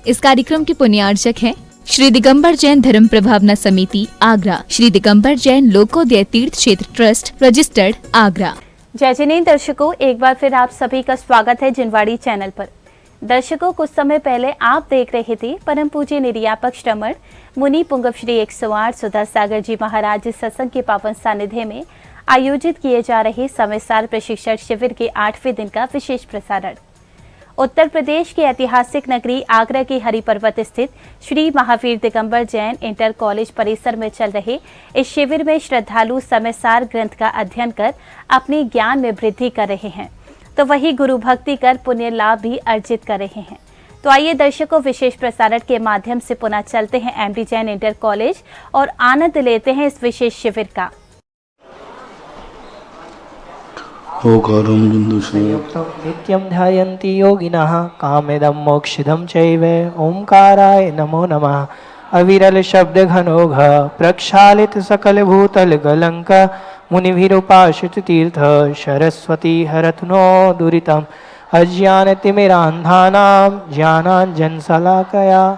इस कार्यक्रम के पुण्यार्चक हैं श्री दिगंबर जैन धर्म प्रभावना समिति आगरा, श्री दिगंबर जैन लोकोदय तीर्थ क्षेत्र ट्रस्ट रजिस्टर्ड आगरा। जय जिनेन्द्र दर्शकों, एक बार फिर आप सभी का स्वागत है जिनवाड़ी चैनल पर। दर्शकों, कुछ समय पहले आप देख रहे थे परम पूज्य निर्यापक श्रमण मुनि पुंगव श्री 108 सुधा सागर जी महाराज सत्संग के पावन सानिध्य में आयोजित किए जा रहे समयसार प्रशिक्षण शिविर के 8वें दिन का विशेष प्रसारण। उत्तर प्रदेश की ऐतिहासिक नगरी आगरा के हरि पर्वत स्थित श्री महावीर दिगंबर जैन इंटर कॉलेज परिसर में चल रहे इस शिविर में श्रद्धालु समयसार ग्रंथ का अध्ययन कर अपने ज्ञान में वृद्धि कर रहे हैं, तो वही गुरु भक्ति कर पुण्य लाभ भी अर्जित कर रहे हैं। तो आइए दर्शकों, विशेष प्रसारण के माध्यम से पुनः चलते हैं एमडी जैन इंटर कॉलेज और आनंद लेते हैं इस विशेष शिविर का। नित्यं ध्यायन्ति योगिनः कामेदं मोक्षिदं चैव ओंकाराय नमो नमः। अविरल शब्द घनोघ प्रक्षालित सकल भूतल गलंक मुनिभिरुपाश्रित तीर्थ सरस्वती हरतनो दुरितम् अज्ञानतिमिरान्धानां ज्ञानाञ्जनशलाकया।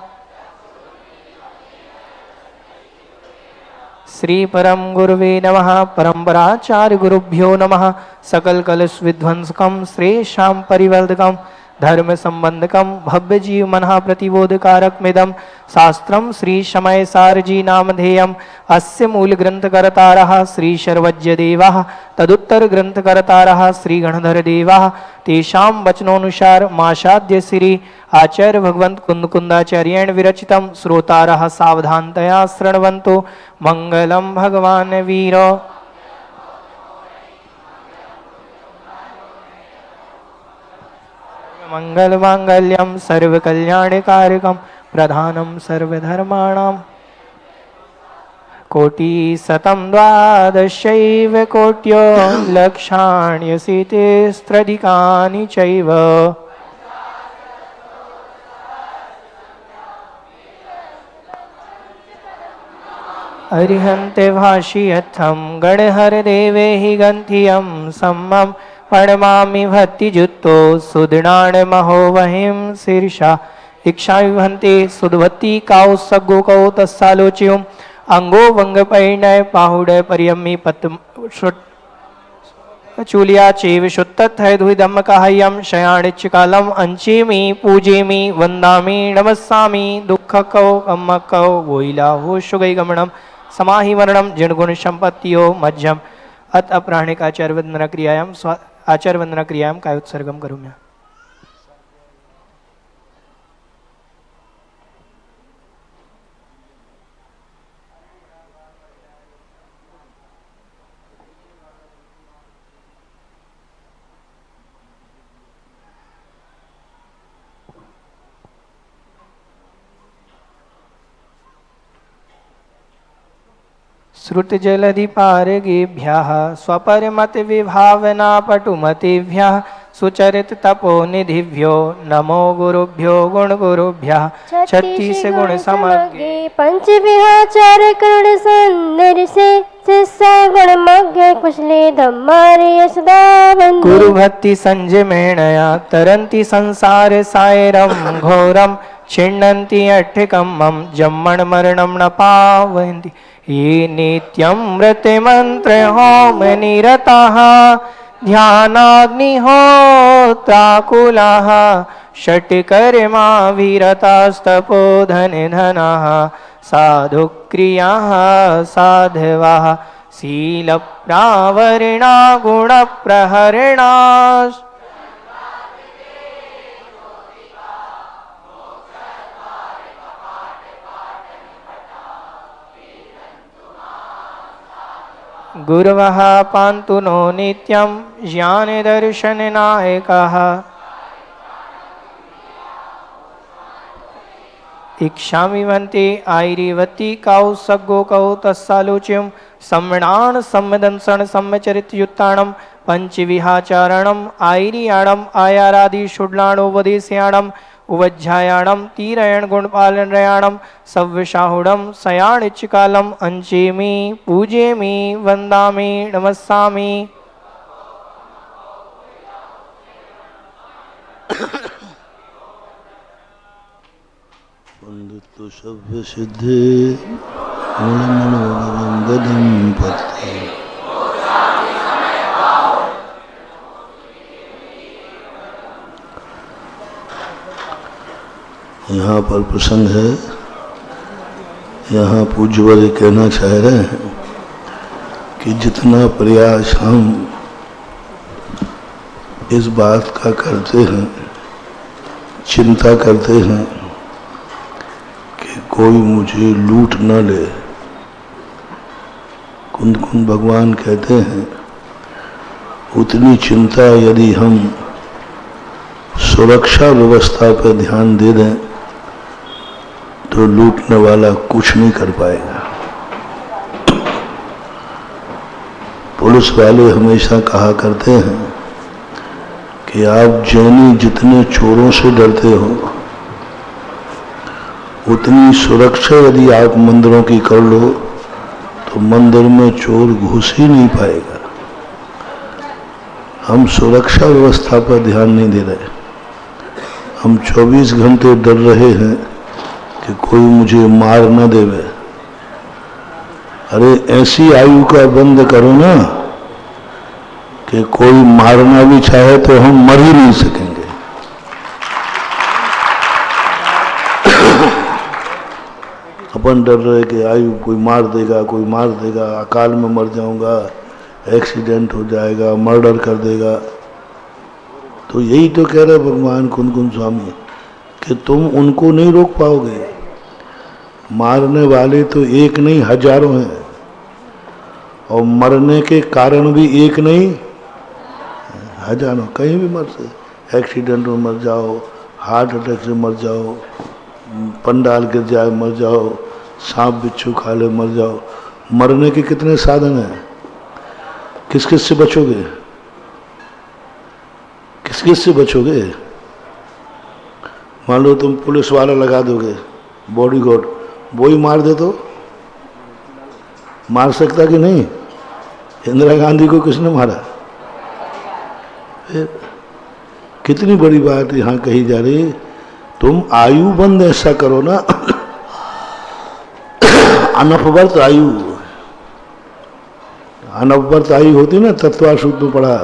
श्री परम गुरुवे नमः। परम्पराचार्य गुरुभ्यो नमः। सकल कलश विध्वंसकम श्रेष्ठां परिवर्धकम धर्म संबंधकम भव्य जीव मनः प्रतिबोधकारक मिदम शास्त्रम श्री समय सारजी नामधेयम। अस्य मूल ग्रंथ करतारः श्री शर्वज्य देवाः तदुत्तर ग्रंथ करतारः श्री गणधर देवाः। तेषां वचनोनुसार माशाद्य श्री आचार्य भगवंत कुंदकुंदाचार्येण विरचितं श्रोतारः सावधानतया शृण्वन्तु। मंगलम भगवान वीरो मंगल मांगल्यम सर्व कल्याणकारकम प्रधानम सर्वधर्माणां कोटि शतं द्वादशैव कोट्यो लक्षाण्यशीतिस्त्रधिकानि चैव। अरिहन्ते भाषियत्थं गणहर देवे हि गन्थियं सम्मं प्रणमामि भक्तिजुक्तो सुदृणान् महोवहिं शीर्षा। इक्षा विभन्ते सुदभक्ति काउ सग्गो कौ तस्सालोच्युम अंगो वंग परिणय पाहुड परियम्मि पत्म चूलिया चेव शुत्तत् है धुइदम काह्यम शयाणिच कालम अंचेमि पूजेमि वंदामि नमस्सामि दुःख कौ अम्म कौ वोइला हो शुगै गमनम समाहि वर्णम जिणगुण संपत्तियो मध्यम अत अपराणिक आचार्य वंदना क्रियायाम आचार्य वंदना क्रियायाम काय उत्सर्गम करूँ। श्रुत जलधि पारगेभ्यः स्वपरमत विभावना पटुमतिभ्यः सुचरित तपोनिधिभ्यो नमो गुरुभ्यो गुण गुरुभ्यः। 36 गुण समग्रे पंच विहाचार करुण सुंदर से शिष्य गुणमग्य कुशले धम्मारे सदा वंदे। गुरु भक्ति संजमेणया तरन्ति संसार सायरम घोरम छिन्नन्ति अट्ठिकम्मं जम्मण मरणं न पावन्ति। ये नित्यं मृत्य मंत्र होम निरताः ध्यानाग्निहोत्राकुलाः षट्कर्मा वीरतास्तपोधन धनाः साधुक्रियाः साधवाः शील प्रावरणा गुण प्रहरणा। गुरवः पान्तु नो नित्यं ज्ञान दर्शन नायकः। इक्षामि वन्ते आईरिवती कौ सग्गो कौ तस्सालोच्यं सम्मणान सम्मदंसन सम्मचरितयुत्ताणं पंचविहाचारणम् आईरियाणम् आयारादि षुड्लाणोपदेशयाणम् उवज्झायाणं तीरयण गुणपालनयाणं सव्यशाहुडं सयाणिच्कालम् अंचेमि पूजेमि वंदामि नमस्सामि। सभ्य सिद्धि मनोगदम पत्ते। यहाँ पर प्रसंग है, यहाँ पूज्यवर्य कहना चाह रहे हैं कि जितना प्रयास हम इस बात का करते हैं, चिंता करते हैं कि कोई मुझे लूट न ले, कुंद कुंद भगवान कहते हैं उतनी चिंता यदि हम सुरक्षा व्यवस्था पर ध्यान दे दें तो लूटने वाला कुछ नहीं कर पाएगा। पुलिस वाले हमेशा कहा करते हैं कि आप जैनी जितने चोरों से डरते हो उतनी सुरक्षा यदि आप मंदिरों की कर लो तो मंदिर में चोर घुस ही नहीं पाएगा। हम सुरक्षा व्यवस्था पर ध्यान नहीं दे रहे, हम 24 घंटे डर रहे हैं कि कोई मुझे मार न देवे। अरे ऐसी आयु का बंद करो ना कि कोई मारना भी चाहे तो हम मर ही नहीं सकेंगे। अपन डर रहे कि आयु कोई मार देगा, कोई मार देगा, अकाल में मर जाऊंगा, एक्सीडेंट हो जाएगा, मर्डर कर देगा। तो यही तो कह रहे भगवान कुंद कुंद स्वामी कि तुम उनको नहीं रोक पाओगे। मारने वाले तो एक नहीं हजारों हैं और मरने के कारण भी एक नहीं हजारों। कहीं भी मर से एक्सीडेंट में मर जाओ, हार्ट अटैक से मर जाओ, पंडाल गिर जाए मर जाओ, सांप बिच्छू खा ले मर जाओ। मरने के कितने साधन हैं। किस किस से बचोगे, किस किस से बचोगे। मान लो तुम पुलिस वाला लगा दोगे, बॉडीगार्ड, वो ही मार दे तो मार सकता कि नहीं। इंदिरा गांधी को किसने मारा। फिर कितनी बड़ी बात यहाँ कही जा रही। तुम आयु बंद ऐसा करो ना, अनपवर्त आयु, अनपवर्त आयु होती ना, तत्वासूत्र में पढ़ा।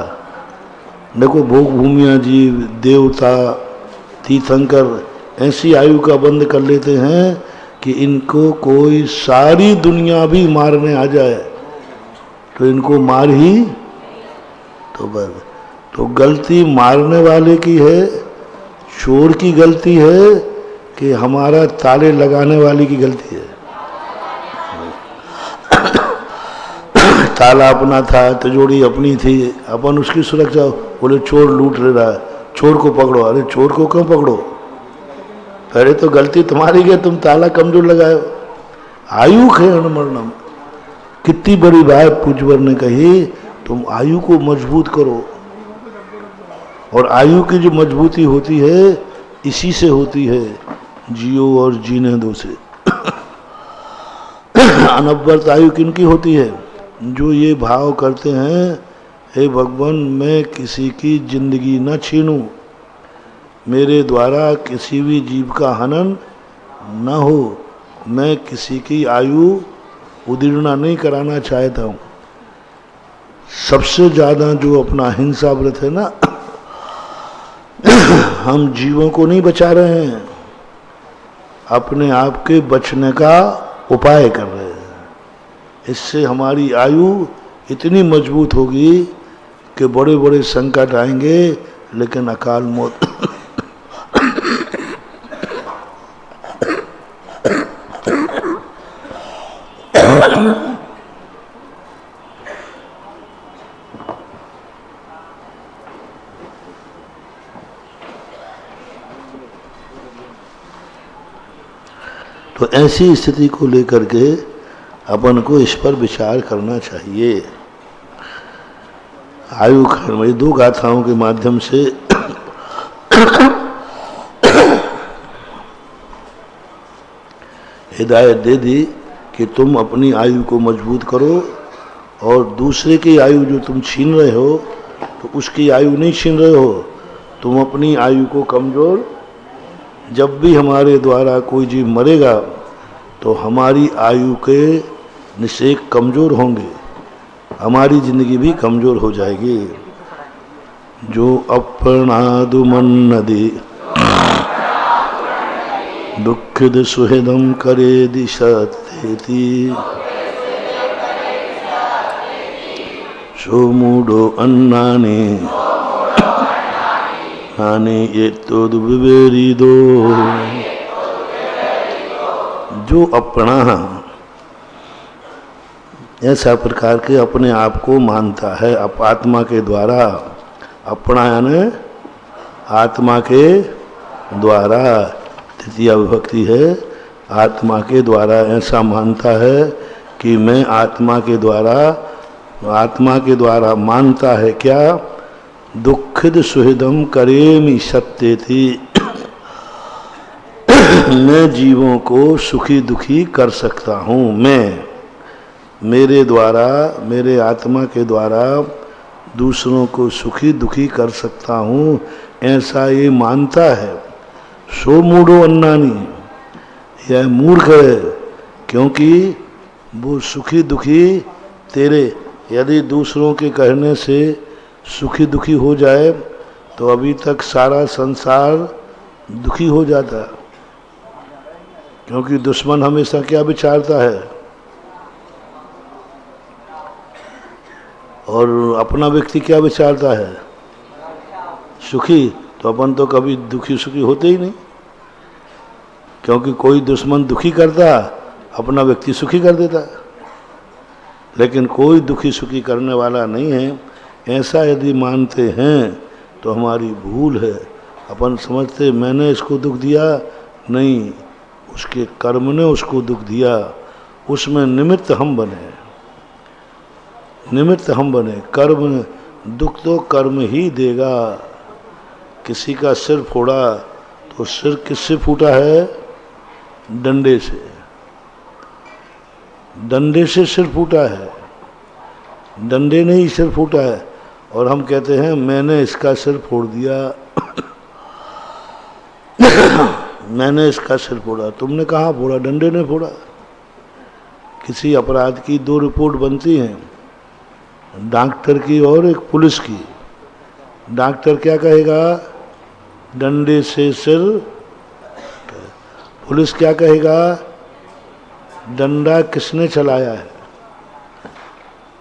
देखो भोग भूमिया जीव, देवता, तीर्थंकर ऐसी आयु का बंद कर लेते हैं कि इनको कोई सारी दुनिया भी मारने आ जाए तो इनको मार ही तो बस। तो गलती मारने वाले की है, चोर की गलती है कि हमारा ताले लगाने वाले की गलती है। ताला अपना था, तिजोरी अपनी थी, अपन उसकी सुरक्षा। बोले चोर लूट ले रहा है, चोर को पकड़ो। अरे चोर को क्यों पकड़ो, पहले तो गलती तुम्हारी है, तुम ताला कमजोर लगाए। आयु खेण मरणम, कितनी बड़ी बात पूज्यवर ने कही। तुम आयु को मजबूत करो, और आयु की जो मजबूती होती है इसी से होती है, जियो और जीने दो से। अनवरत आयु किनकी होती है, जो ये भाव करते हैं हे भगवान मैं किसी की जिंदगी न छीनूं, मेरे द्वारा किसी भी जीव का हनन न हो, मैं किसी की आयु उदीर्णा नहीं कराना चाहता हूँ। सबसे ज़्यादा जो अपना हिंसा व्रत है ना, हम जीवों को नहीं बचा रहे हैं, अपने आप के बचने का उपाय कर रहे हैं। इससे हमारी आयु इतनी मजबूत होगी कि बड़े बड़े संकट आएंगे लेकिन अकाल मौत तो ऐसी स्थिति को लेकर के अपन को इस पर विचार करना चाहिए। आयु खंड में 2 गाथाओं के माध्यम से हिदायत दे दी कि तुम अपनी आयु को मजबूत करो और दूसरे की आयु जो तुम छीन रहे हो तो उसकी आयु नहीं छीन रहे हो, तुम अपनी आयु को कमजोर जब भी हमारे द्वारा कोई जीव मरेगा तो हमारी आयु के निश्चय कमज़ोर होंगे, हमारी जिंदगी भी कमज़ोर हो जाएगी। जो अपनादुमन्नदि दुःखिद सुहृदं करे दिशत्येति सोमूढ़ो अन्नानि नानि ये तो विवेरिदो। जो अपना ऐसा प्रकार के अपने आप को मानता है आत्मा के द्वारा, अपना यानी आत्मा के द्वारा, तृतीया विभक्ति है, आत्मा के द्वारा ऐसा मानता है कि मैं आत्मा के द्वारा मानता है क्या, दुखिद सुहृदम करेमि सत्येति, मैं जीवों को सुखी दुखी कर सकता हूँ। मैं मेरे द्वारा, मेरे आत्मा के द्वारा दूसरों को सुखी दुखी कर सकता हूँ, ऐसा ये मानता है। सो मूढ़ो अन्नानी, यह मूर्ख है, क्योंकि वो सुखी दुखी तेरे, यदि दूसरों के कहने से सुखी दुखी हो जाए तो अभी तक सारा संसार दुखी हो जाता, क्योंकि दुश्मन हमेशा क्या विचारता है, और अपना व्यक्ति क्या विचारता है, सुखी। तो अपन तो कभी दुखी सुखी होते ही नहीं, क्योंकि कोई दुश्मन दुखी करता, अपना व्यक्ति सुखी कर देता, लेकिन कोई दुखी सुखी करने वाला नहीं है। ऐसा यदि मानते हैं तो हमारी भूल है। अपन समझते मैंने इसको दुख दिया, नहीं, उसके कर्म ने उसको दुख दिया, उसमें निमित्त हम बने, निमित्त हम बने। कर्म, दुख तो कर्म ही देगा। किसी का सिर फोड़ा तो सिर किससे फूटा है, डंडे से, डंडे से सिर फूटा है, डंडे ने ही सिर फूटा है। और हम कहते हैं मैंने इसका सिर फोड़ दिया मैंने इसका सिर फोड़ा। तुमने कहाँ फोड़ा, डंडे ने फोड़ा। किसी अपराध की दो रिपोर्ट बनती हैं, डॉक्टर की और एक पुलिस की। डॉक्टर क्या कहेगा, डंडे से सिर, पुलिस क्या कहेगा, डंडा किसने चलाया है।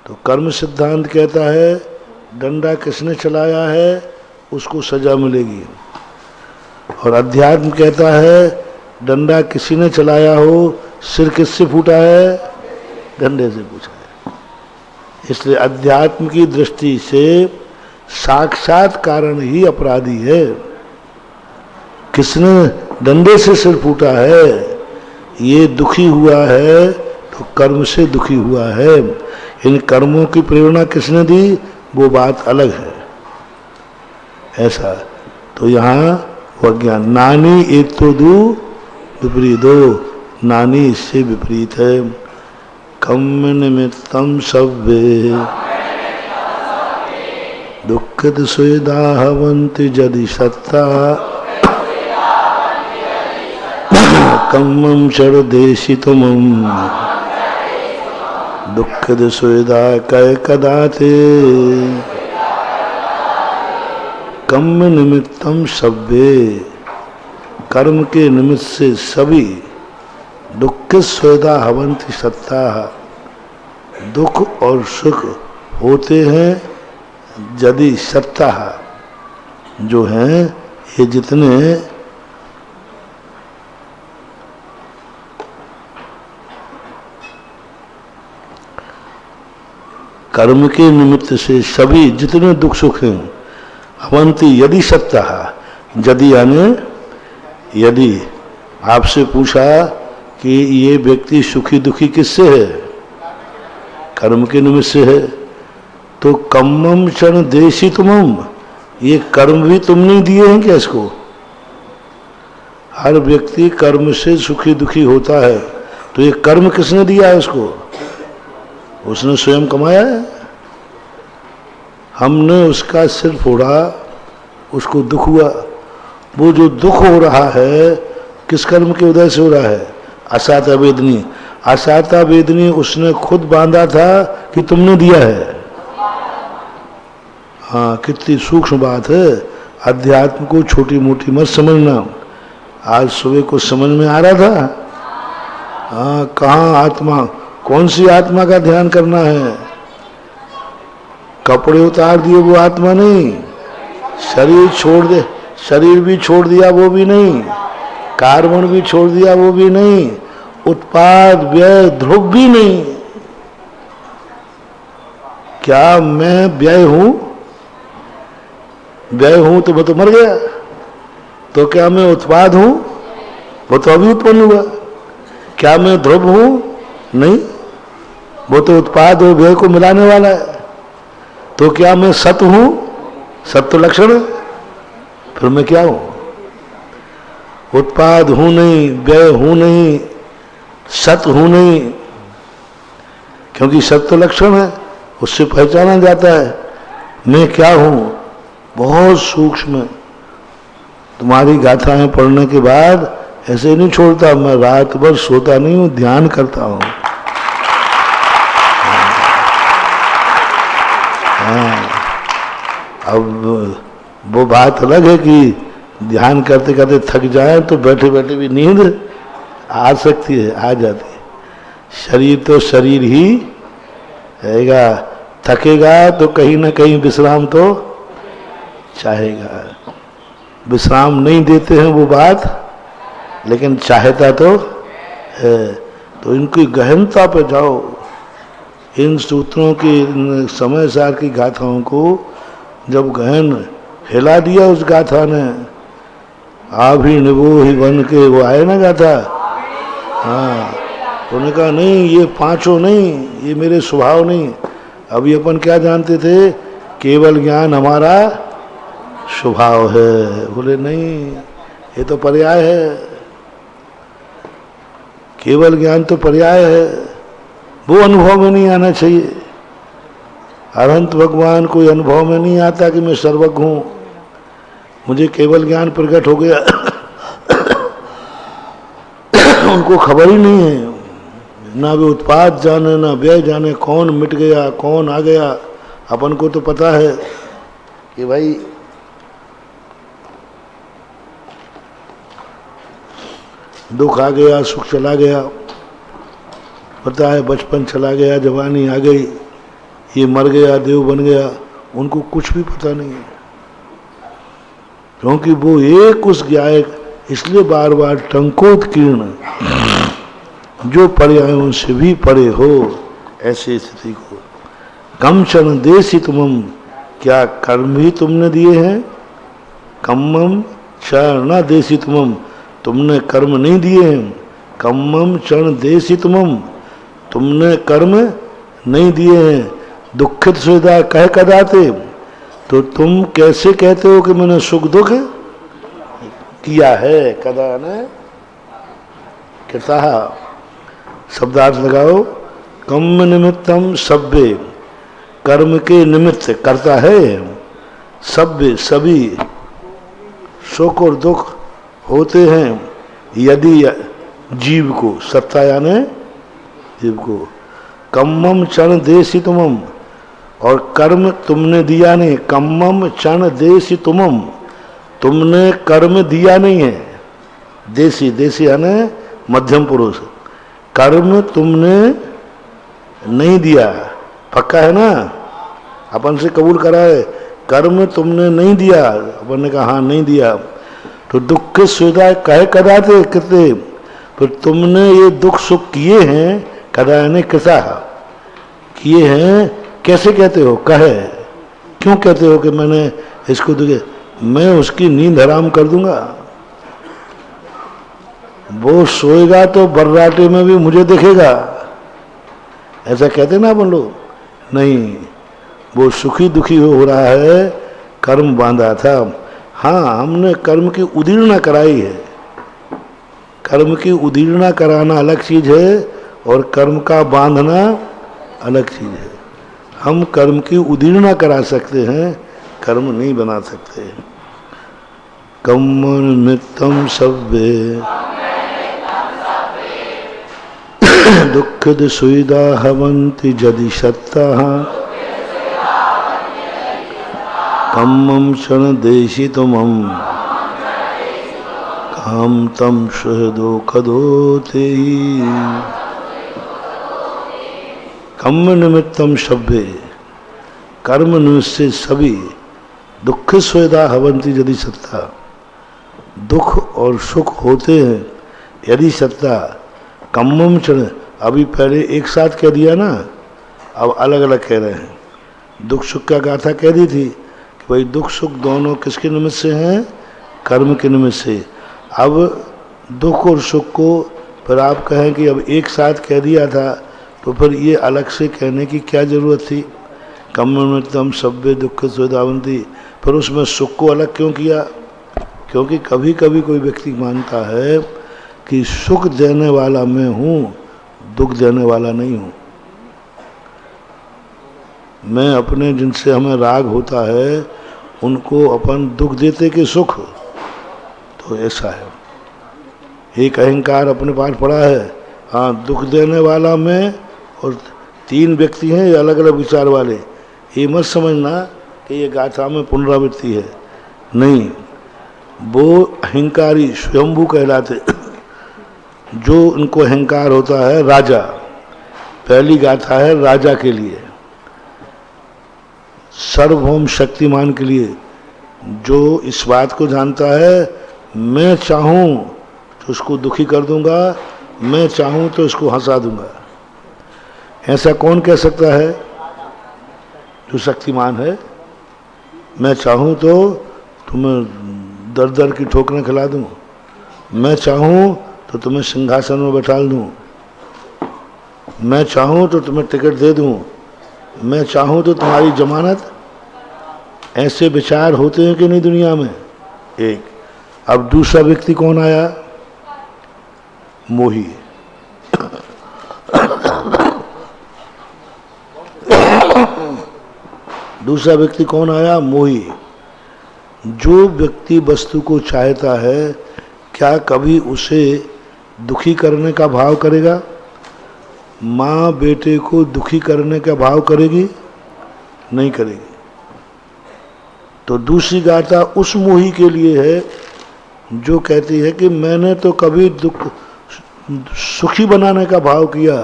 तो कर्म सिद्धांत कहता है डंडा किसने चलाया है उसको सजा मिलेगी, और अध्यात्म कहता है डंडा किसी ने चलाया हो, सिर किससे फूटा है, डंडे से पूछा है। इसलिए अध्यात्म की दृष्टि से साक्षात कारण ही अपराधी है। किसने डंडे से सिर फूटा है, ये दुखी हुआ है तो कर्म से दुखी हुआ है। इन कर्मों की प्रेरणा किसने दी, वो बात अलग है। ऐसा तो यहाँ वज्ञान नानी एक तो दो विपरीतो, नानी इससे विपरीत है। कम निमित्तम सव्ये दुखित स्वेदाहवन्ति यदि सत्ता कम्मं शरदेशितुमं दुखित स्वेदा कय कदाते। कर्म निमित्तम सव्ये, कर्म के निमित्त से सभी दुखित स्वेदा हवंति सत्ता, दुख और सुख होते हैं यदि सत्ता जो हैं ये जितने कर्म के निमित्त से सभी जितने दुख सुख हैं अवंती यदि सत्ता, यदि यानी यदि आपसे पूछा कि ये व्यक्ति सुखी दुखी किससे है, कर्म के निमित्त से है, तो कम्मम क्षण देशी तुमम, ये कर्म भी तुमने दिए हैं क्या इसको। हर व्यक्ति कर्म से सुखी दुखी होता है, तो ये कर्म किसने दिया है उसको, उसने स्वयं कमाया है। हमने उसका सिर फोड़ा, उसको दुख हुआ, वो जो दुख हो रहा है किस कर्म के उदय से हो रहा है? असाता वेदनी। असाता वेदनी उसने खुद बांधा था कि तुमने दिया है? हाँ, कितनी सूक्ष्म बात है। अध्यात्म को छोटी मोटी मत समझना। आज सुबह को समझ में आ रहा था। हाँ, कहाँ आत्मा, कौन सी आत्मा का ध्यान करना है? कपड़े उतार दिए वो आत्मा नहीं, शरीर छोड़ दे, शरीर भी छोड़ दिया वो भी नहीं, कार्बन भी छोड़ दिया वो भी नहीं, उत्पाद व्यय ध्रुव भी नहीं। क्या मैं व्यय हूं? व्यय हूं तो मैं तो मर गया। तो क्या मैं उत्पाद हूं? वो तो अभी उत्पन्न हुआ। क्या मैं ध्रुव हूं? नहीं, वो तो उत्पाद और व्यय को मिलाने वाला है। तो क्या मैं सत हूं? सत तो लक्षण है। फिर मैं क्या हूं? उत्पाद हूं नहीं, व्यय हूं नहीं, सत हूं नहीं। क्योंकि सत तो लक्षण है, उससे पहचाना जाता है। मैं क्या हूं? बहुत सूक्ष्म। तुम्हारी गाथाएं पढ़ने के बाद ऐसे नहीं छोड़ता, मैं रात भर सोता नहीं हूं, ध्यान करता हूं। हाँ, अब वो बात अलग है कि ध्यान करते करते थक जाए तो बैठे बैठे भी नींद आ सकती है, आ जाती है। शरीर तो शरीर ही रहेगा, थकेगा तो कहीं ना कहीं विश्राम तो चाहेगा। विश्राम नहीं देते हैं वो बात, लेकिन चाहता तो है। तो इनकी गहनता पे जाओ। इन सूत्रों की, इन समय सार की गाथाओं को जब गहन हिला दिया उस गाथा ने, आभी निभो ही बन के, वो आए ना गाथा। हाँ, उन्होंने कहा नहीं, ये पांचों नहीं, ये मेरे स्वभाव नहीं। अभी अपन क्या जानते थे? केवल ज्ञान हमारा स्वभाव है। बोले नहीं, ये तो पर्याय है। केवल ज्ञान तो पर्याय है, वो अनुभव में नहीं आना चाहिए। अनंत भगवान कोई अनुभव में नहीं आता कि मैं सर्वज्ञ हूं। मुझे केवल ज्ञान प्रकट हो गया उनको खबर ही नहीं है, ना वे उत्पाद जाने ना व्यय जाने, कौन मिट गया कौन आ गया। अपन को तो पता है कि भाई दुख आ गया, सुख चला गया, पता है बचपन चला गया, जवानी आ गई, ये मर गया, देव बन गया। उनको कुछ भी पता नहीं है, क्योंकि वो एक उस ज्ञायक, इसलिए बार बार टंकोत्कीर्ण, जो पर्यायों से भी परे हो ऐसी स्थिति को। कम क्षण देसी तुमम, क्या कर्म भी तुमने दिए हैं? कम्मम क्षण देसी तुमम, तुमने कर्म नहीं दिए हैं। कम्मम क्षण देसी तुमम, तुमने कर्म नहीं दिए हैं। दुखित सुविधा कह कदाते, तो तुम कैसे कहते हो कि मैंने सुख दुख किया है? कदा ने कृता, शब्दार्थ लगाओ। कर्म निमित्तम सभ्य, कर्म के निमित्त करता है सभ्य, सभी सुख और दुख होते हैं यदि जीव को, सत्ता यानी जीव को। कम्मम क्षण देसी तुमम, और कर्म तुमने दिया नहीं। कम्मम क्षण देसी तुमम, तुमने कर्म दिया नहीं है। देसी, देसी यानी मध्यम पुरुष। कर्म तुमने नहीं दिया, पक्का है ना? अपन से कबूल करा है, कर्म तुमने नहीं दिया। अपन ने कहा हाँ नहीं दिया। तो दुख की सुविधा कहे कदाते कितने, फिर तुमने ये दुख सुख किए हैं, कदा ने किसा किए हैं, कैसे कहते हो? कहे क्यों कहते हो कि मैंने इसको दुखे? मैं उसकी नींद हराम कर दूंगा। वो सोएगा तो बर्राटे में भी मुझे देखेगा, ऐसा कहते ना अपन लोग? नहीं, वो सुखी दुखी हो रहा है, कर्म बांधा था। हाँ, हमने कर्म की उदीर्णा कराई है। कर्म की उदीर्णा कराना अलग चीज है और कर्म का बांधना अलग चीज है। हम कर्म की उदीर्णा करा सकते हैं, कर्म नहीं बना सकते। कम्मनिमित्तं सव्ये दुःखद सुविधा हवन्ति यदि सत्तः कम्मं क्षण देशितुमं काम तम सुहृदो कदोते कर्म निमित्तम सभ्य कर्म निमित्त से सभी दुख सुविधा हवंती यदि सत्ता, दुख और सुख होते हैं यदि सत्ता। कम्मम क्षण, अभी पहले एक साथ कह दिया ना, अब अलग अलग कह रहे हैं। दुख सुख का गाथा कह दी थी कि भाई दुख सुख दोनों किसके निमित्त से हैं? कर्म के निमित्त से। अब दुख और सुख को फिर आप कहें कि अब एक साथ कह दिया था तो फिर ये अलग से कहने की क्या ज़रूरत थी? कम्मनिमित्तम सभ्य दुख सुविधावंती, फिर उसमें सुख को अलग क्यों किया? क्योंकि कभी कभी कोई व्यक्ति मानता है कि सुख देने वाला मैं हूँ, दुख देने वाला नहीं हूँ। मैं अपने जिनसे हमें राग होता है उनको अपन दुख देते कि सुख, तो ऐसा है। एक अहंकार अपने पास पड़ा है, हाँ दुख देने वाला मैं, और तीन व्यक्ति हैं ये अलग अलग विचार वाले। ये मत समझना कि ये गाथा में पुनरावृत्ति है, नहीं। वो अहंकारी स्वयंभू कहलाते, जो उनको अहंकार होता है राजा। पहली गाथा है राजा के लिए, सर्वभौम शक्तिमान के लिए, जो इस बात को जानता है मैं चाहूँ तो उसको दुखी कर दूंगा, मैं चाहूँ तो इसको हंसा दूंगा। ऐसा कौन कह सकता है? जो शक्तिमान है। मैं चाहूँ तो तुम्हें दर दर की ठोकरें खिला दूँ, मैं चाहूँ तो तुम्हें सिंहासन में बैठा दूँ, मैं चाहूँ तो तुम्हें टिकट दे दूँ, मैं चाहूँ तो तुम्हारी जमानत। ऐसे विचार होते हैं कि नहीं दुनिया में? एक। अब दूसरा व्यक्ति कौन आया? मोही। दूसरा व्यक्ति कौन आया? मोही। जो व्यक्ति वस्तु को चाहता है, क्या कभी उसे दुखी करने का भाव करेगा? माँ बेटे को दुखी करने का भाव करेगी? नहीं करेगी। तो दूसरी गाथा उस मोही के लिए है जो कहती है कि मैंने तो कभी दुख सुखी बनाने का भाव किया,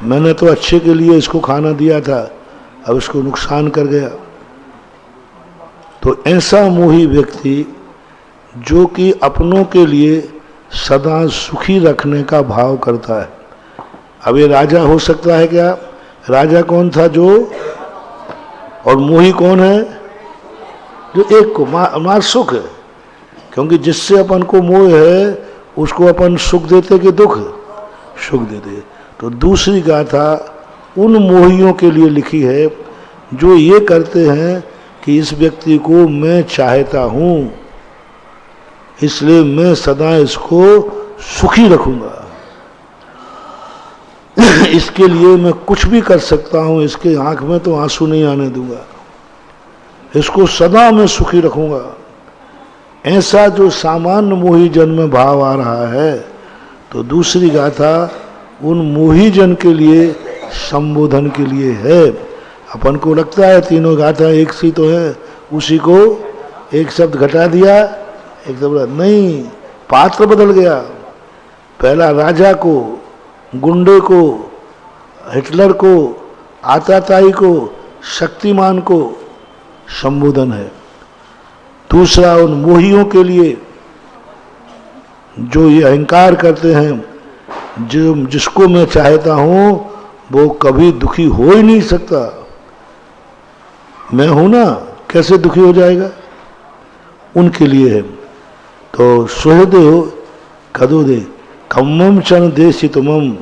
मैंने तो अच्छे के लिए इसको खाना दिया था, अब इसको नुकसान कर गया। तो ऐसा मोही व्यक्ति जो कि अपनों के लिए सदा सुखी रखने का भाव करता है। अब ये राजा हो सकता है क्या? राजा कौन था? जो, और मोही कौन है? जो एक को मार सुख है। क्योंकि जिससे अपन को मोह है उसको अपन सुख देते कि दुख? सुख देते। तो दूसरी गाथा उन मोहियों के लिए लिखी है जो ये करते हैं कि इस व्यक्ति को मैं चाहता हूँ, इसलिए मैं सदा इसको सुखी रखूंगा, इसके लिए मैं कुछ भी कर सकता हूँ, इसके आंख में तो आंसू नहीं आने दूंगा, इसको सदा मैं सुखी रखूंगा। ऐसा जो सामान्य मोही जन में भाव आ रहा है, तो दूसरी गाथा उन मोही जन के लिए संबोधन के लिए है। अपन को लगता है तीनों गाथा एक सी तो है, उसी को एक शब्द घटा दिया, एक शब्द नहीं, पात्र बदल गया। पहला राजा को, गुंडे को, हिटलर को, आताताई को, शक्तिमान को संबोधन है। दूसरा उन मोहियों के लिए जो ये अहंकार करते हैं, जो जिसको मैं चाहता हूँ वो कभी दुखी हो ही नहीं सकता, मैं हूं ना, कैसे दुखी हो जाएगा? उनके लिए है। तो सुहृदो कदोदे कम्मम क्षण देशितुमम,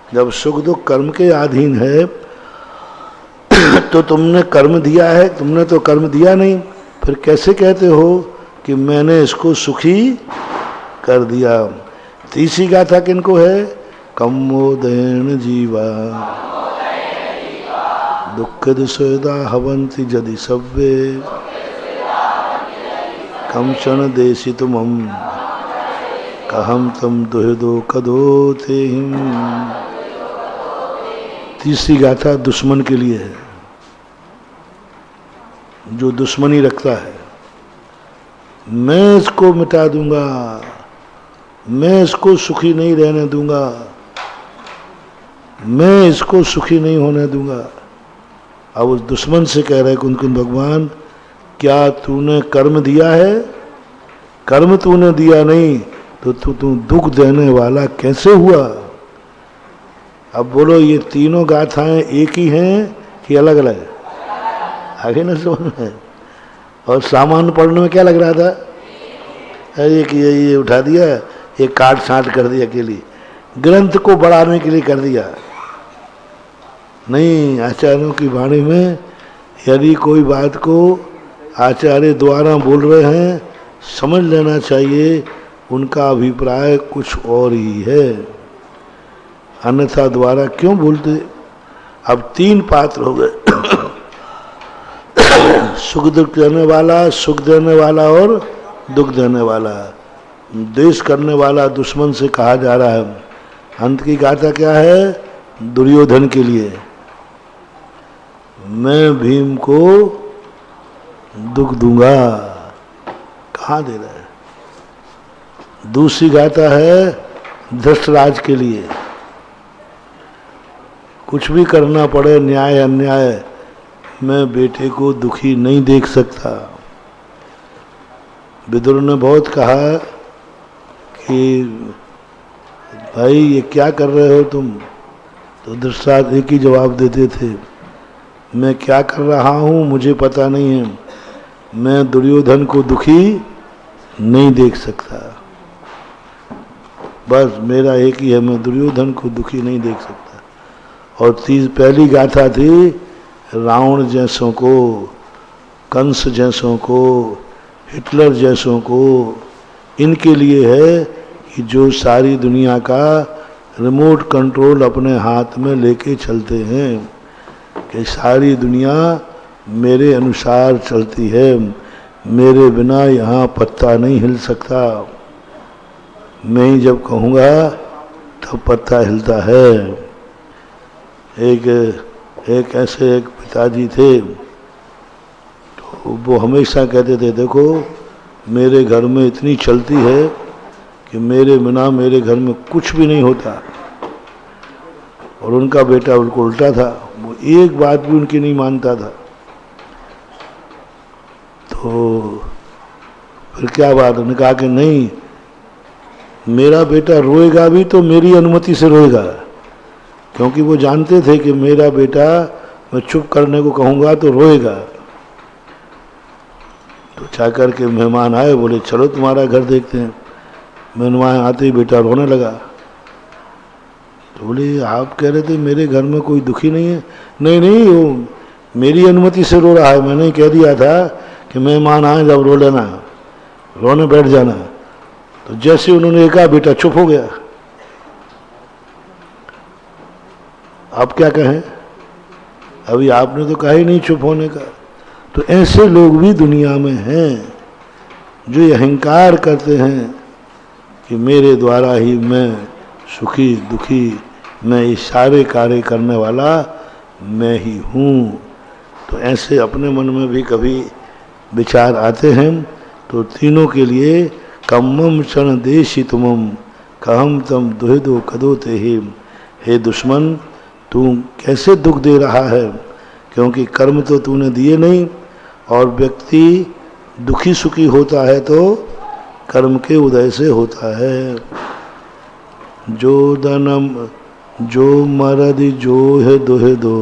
जब सुख दुख कर्म के अधीन है तो तुमने कर्म दिया है, तुमने तो कर्म दिया नहीं, फिर कैसे कहते हो कि मैंने इसको सुखी कर दिया? तीसरी गाथा किनको है? कम्मोदयन जीवा दुखद सुविधा हवंति यदि सव्ये कंचन देशितुमं कहम तम दुहिदो कदो ते हिम। तीसरी गाथा दुश्मन के लिए है, जो दुश्मनी रखता है। मैं इसको मिटा दूंगा, मैं इसको सुखी नहीं रहने दूंगा, मैं इसको सुखी नहीं होने दूंगा। अब उस दुश्मन से कह रहे कुंद भगवान, क्या तूने कर्म दिया है? कर्म तूने दिया नहीं तो तू दुख देने वाला कैसे हुआ? अब बोलो, ये तीनों गाथाएं एक ही हैं कि अलग अलग? आगे न समझ में। और सामान्य पढ़ने में क्या लग रहा था? अरे कि ये उठा दिया, ये काट छांट कर दिया अकेली, ग्रंथ को बढ़ाने के लिए कर दिया। नहीं, आचार्यों की वाणी में यदि कोई बात को आचार्य द्वारा बोल रहे हैं, समझ लेना चाहिए उनका अभिप्राय कुछ और ही है, अन्यथा द्वारा क्यों बोलते। अब तीन पात्र हो गए, सुख दुख देने वाला, सुख देने वाला और दुख देने वाला। द्वेष करने वाला दुश्मन से कहा जा रहा है। अंत की गाथा क्या है? दुर्योधन के लिए, मैं भीम को दुख दूंगा। कहाँ दे रहा है? दूसरी गाथा है धृतराज के लिए, कुछ भी करना पड़े, न्याय अन्याय, मैं बेटे को दुखी नहीं देख सकता। विदुर ने बहुत कहा कि भाई ये क्या कर रहे हो तुम? तो धृतराज एक ही जवाब देते थे, मैं क्या कर रहा हूँ मुझे पता नहीं है, मैं दुर्योधन को दुखी नहीं देख सकता। बस मेरा एक ही है, मैं दुर्योधन को दुखी नहीं देख सकता। और पहली गाथा थी रावण जैसों को, कंस जैसों को, हिटलर जैसों को, इनके लिए है कि जो सारी दुनिया का रिमोट कंट्रोल अपने हाथ में लेके चलते हैं, कि सारी दुनिया मेरे अनुसार चलती है, मेरे बिना यहाँ पत्ता नहीं हिल सकता, मैं ही जब कहूँगा तब पत्ता हिलता है। एक ऐसे एक पिताजी थे, तो वो हमेशा कहते थे, देखो मेरे घर में इतनी चलती है कि मेरे बिना मेरे घर में कुछ भी नहीं होता। और उनका बेटा उनको उल्टा था, वो एक बात भी उनकी नहीं मानता था। तो फिर क्या बात, उन्होंने कहा कि नहीं, मेरा बेटा रोएगा भी तो मेरी अनुमति से रोएगा, क्योंकि वो जानते थे कि मेरा बेटा, मैं चुप करने को कहूँगा तो रोएगा। तो जाकर के मेहमान आए, बोले चलो तुम्हारा घर देखते हैं। मेहमान आते ही बेटा रोने लगा। तो बोले आप कह रहे थे मेरे घर में कोई दुखी नहीं है। नहीं नहीं, वो मेरी अनुमति से रो रहा है, मैंने कह दिया था कि मेहमान आए जब रो लेना, रोने बैठ जाना। तो जैसे उन्होंने कहा बेटा चुप हो गया। आप क्या कहें? अभी आपने तो कहा ही नहीं चुप होने का। तो ऐसे लोग भी दुनिया में हैं जो ये अहंकार करते हैं कि मेरे द्वारा ही मैं सुखी दुखी, मैं ये सारे कार्य करने वाला मैं ही हूँ। तो ऐसे अपने मन में भी कभी विचार आते हैं। तो तीनों के लिए कम्मम क्षण देशितुमम कहम तम दुहिदो कदो ते हिम। हे दुश्मन, तू कैसे दुख दे रहा है, क्योंकि कर्म तो तूने दिए नहीं, और व्यक्ति दुखी सुखी होता है तो कर्म के उदय से होता है। जो दनम जो मरद जो है दुहे दो,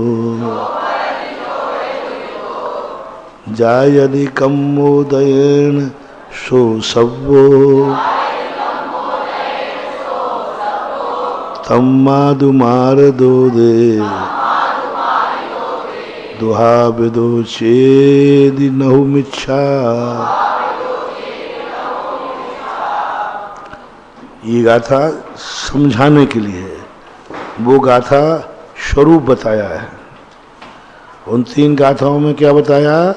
जाय यदि कम्मोदयन सो सब्बो, तम्मादु मार दो दे, दुहा विदो चेदि नहुमिच्छा। ये गाथा समझाने के लिए है, वो गाथा स्वरूप बताया है। उन तीन गाथाओं में क्या बताया?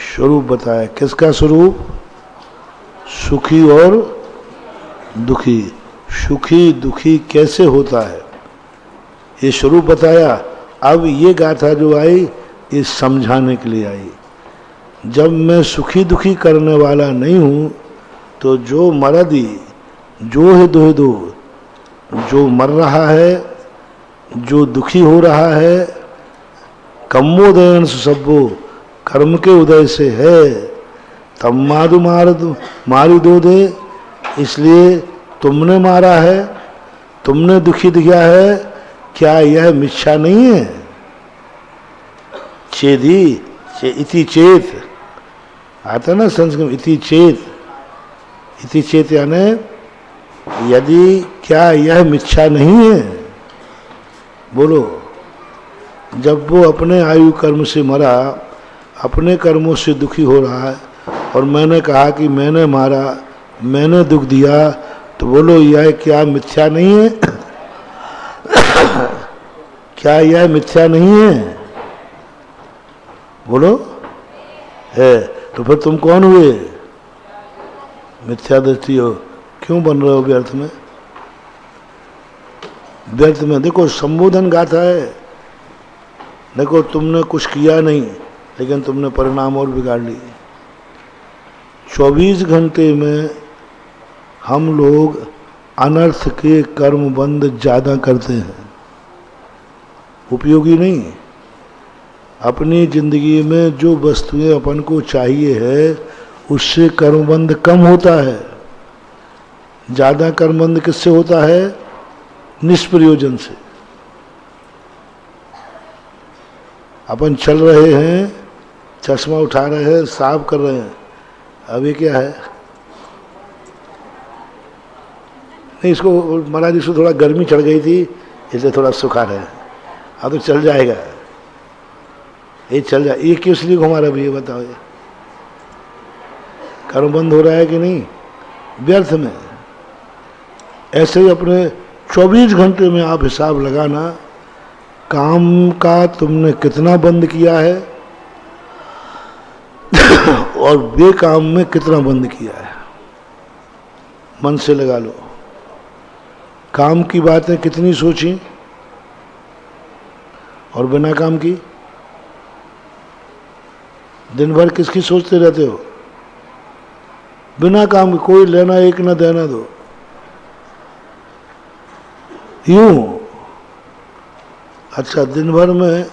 स्वरूप बताया। किसका स्वरूप? सुखी और दुखी। सुखी दुखी कैसे होता है ये स्वरूप बताया। अब ये गाथा जो आई ये समझाने के लिए आई। जब मैं सुखी दुखी करने वाला नहीं हूं तो जो मरदी जो है दो दो, जो मर रहा है, जो दुखी हो रहा है, कम्मोदयन सब्बो कर्म के उदय से है। तब मारी दो दे, इसलिए तुमने मारा है, तुमने दुखी दिया है, क्या यह मिथ्या नहीं है? चेदी इति चेत आता ना संस्कृत में, इति चेत यानी यदि क्या यह मिथ्या नहीं है? बोलो। जब वो अपने आयु कर्म से मरा, अपने कर्मों से दुखी हो रहा है और मैंने कहा कि मैंने मारा, मैंने दुख दिया, तो बोलो यह क्या मिथ्या नहीं है? क्या यह मिथ्या नहीं है? बोलो है। तो फिर तुम कौन हुए? मिथ्या दृष्टि हो। क्यों बन रहे हो व्यर्थ में? व्यर्थ में देखो संबोधन गाथा है। देखो तुमने कुछ किया नहीं लेकिन तुमने परिणाम और बिगाड़ लिए। 24 घंटे में हम लोग अनर्थ के कर्म बंद ज्यादा करते हैं, उपयोगी नहीं। अपनी जिंदगी में जो वस्तुएं अपन को चाहिए है उससे कर्मबंध कम होता है। ज्यादा कर्मबंध किससे होता है? निष्प्रयोजन से। अपन चल रहे हैं, चश्मा उठा रहे हैं, साफ कर रहे हैं, अब ये क्या है? नहीं, इसको महाराज इसको थोड़ा गर्मी चढ़ गई थी इसलिए थोड़ा सुखा रहे हैं। हाँ तो चल जाएगा, ये चल जाए। ये किस लिए घुमा रहा है ये बताओ? ये कर्म बंद हो रहा है कि नहीं? व्यर्थ में। ऐसे ही अपने 24 घंटे में आप हिसाब लगाना, काम का तुमने कितना बंद किया है और बेकाम में कितना बंद किया है। मन से लगा लो। काम की बातें कितनी सोची और बिना काम की? दिन भर किसकी सोचते रहते हो? बिना काम की। कोई लेना एक ना देना दो। यूं अच्छा, दिन भर में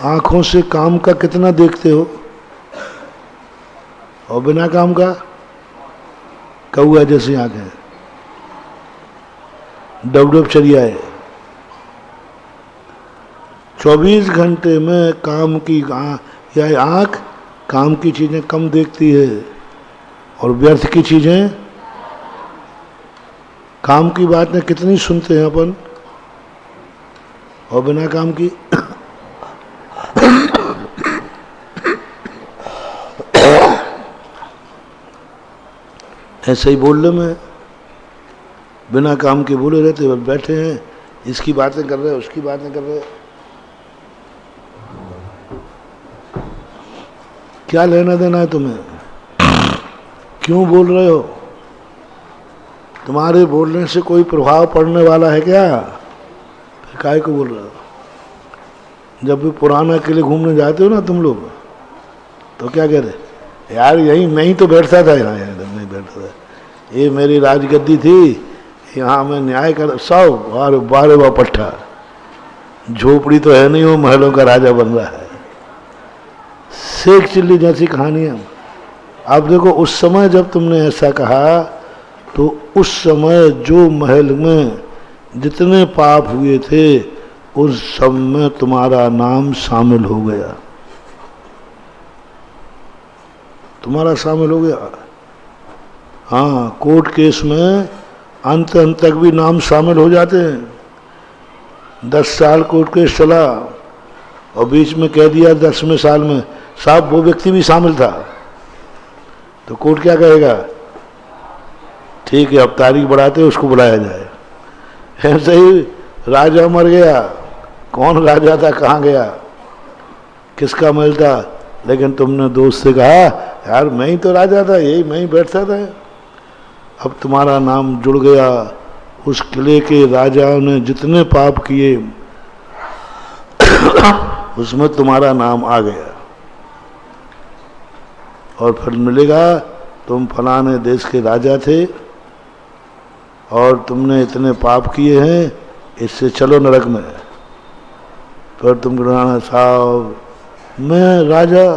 आंखों से काम का कितना देखते हो और बिना काम का? कौआ जैसी आंखें, डबडब चरिया है। 24 घंटे में काम की या आंख काम की चीजें कम देखती है और व्यर्थ की चीजें। काम की बातें कितनी सुनते हैं अपन और बिना काम की? ऐसे ही बोल रहे में बिना काम के बोले रहते, बस बैठे हैं, इसकी बातें कर रहे, उसकी बातें कर रहे। क्या लेना देना है तुम्हें? क्यों बोल रहे हो? तुम्हारे बोलने से कोई प्रभाव पड़ने वाला है क्या? फिर काहे को बोल रहे हो? जब भी पुराना के लिए घूमने जाते हो ना तुम लोग, तो क्या कहते? यार यही मैं ही तो बैठता था, यहाँ नहीं बैठता था, ये मेरी राजगद्दी थी, यहाँ मैं न्याय कर। सब और 12वां पट्टा, झोपड़ी तो है नहीं, वो महलों का राजा बन रहा है। शेख चिल्ली जैसी कहानियां। अब देखो उस समय जब तुमने ऐसा कहा तो उस समय जो महल में जितने पाप हुए थे उस सब में तुम्हारा नाम शामिल हो गया। तुम्हारा शामिल हो गया। हाँ, कोर्ट केस में अंत तक भी नाम शामिल हो जाते हैं। 10 साल कोर्ट केस चला और बीच में कह दिया 10वें साल में साहब वो व्यक्ति भी शामिल था, तो कोर्ट क्या कहेगा? ठीक है, अब तारीख बढ़ाते उसको बुलाया जाए। ऐसे ही राजा मर गया, कौन राजा था, कहाँ गया, किसका महल था, लेकिन तुमने दोस्त से कहा यार मैं ही तो राजा था, यही मैं ही बैठता था। अब तुम्हारा नाम जुड़ गया। उस किले के राजाओं ने जितने पाप किए उसमें तुम्हारा नाम आ गया, और फिर मिलेगा तुम फलाने देश के राजा थे और तुमने इतने पाप किए हैं, इससे चलो नरक में। फिर तुम कहना साहब मैं राजा,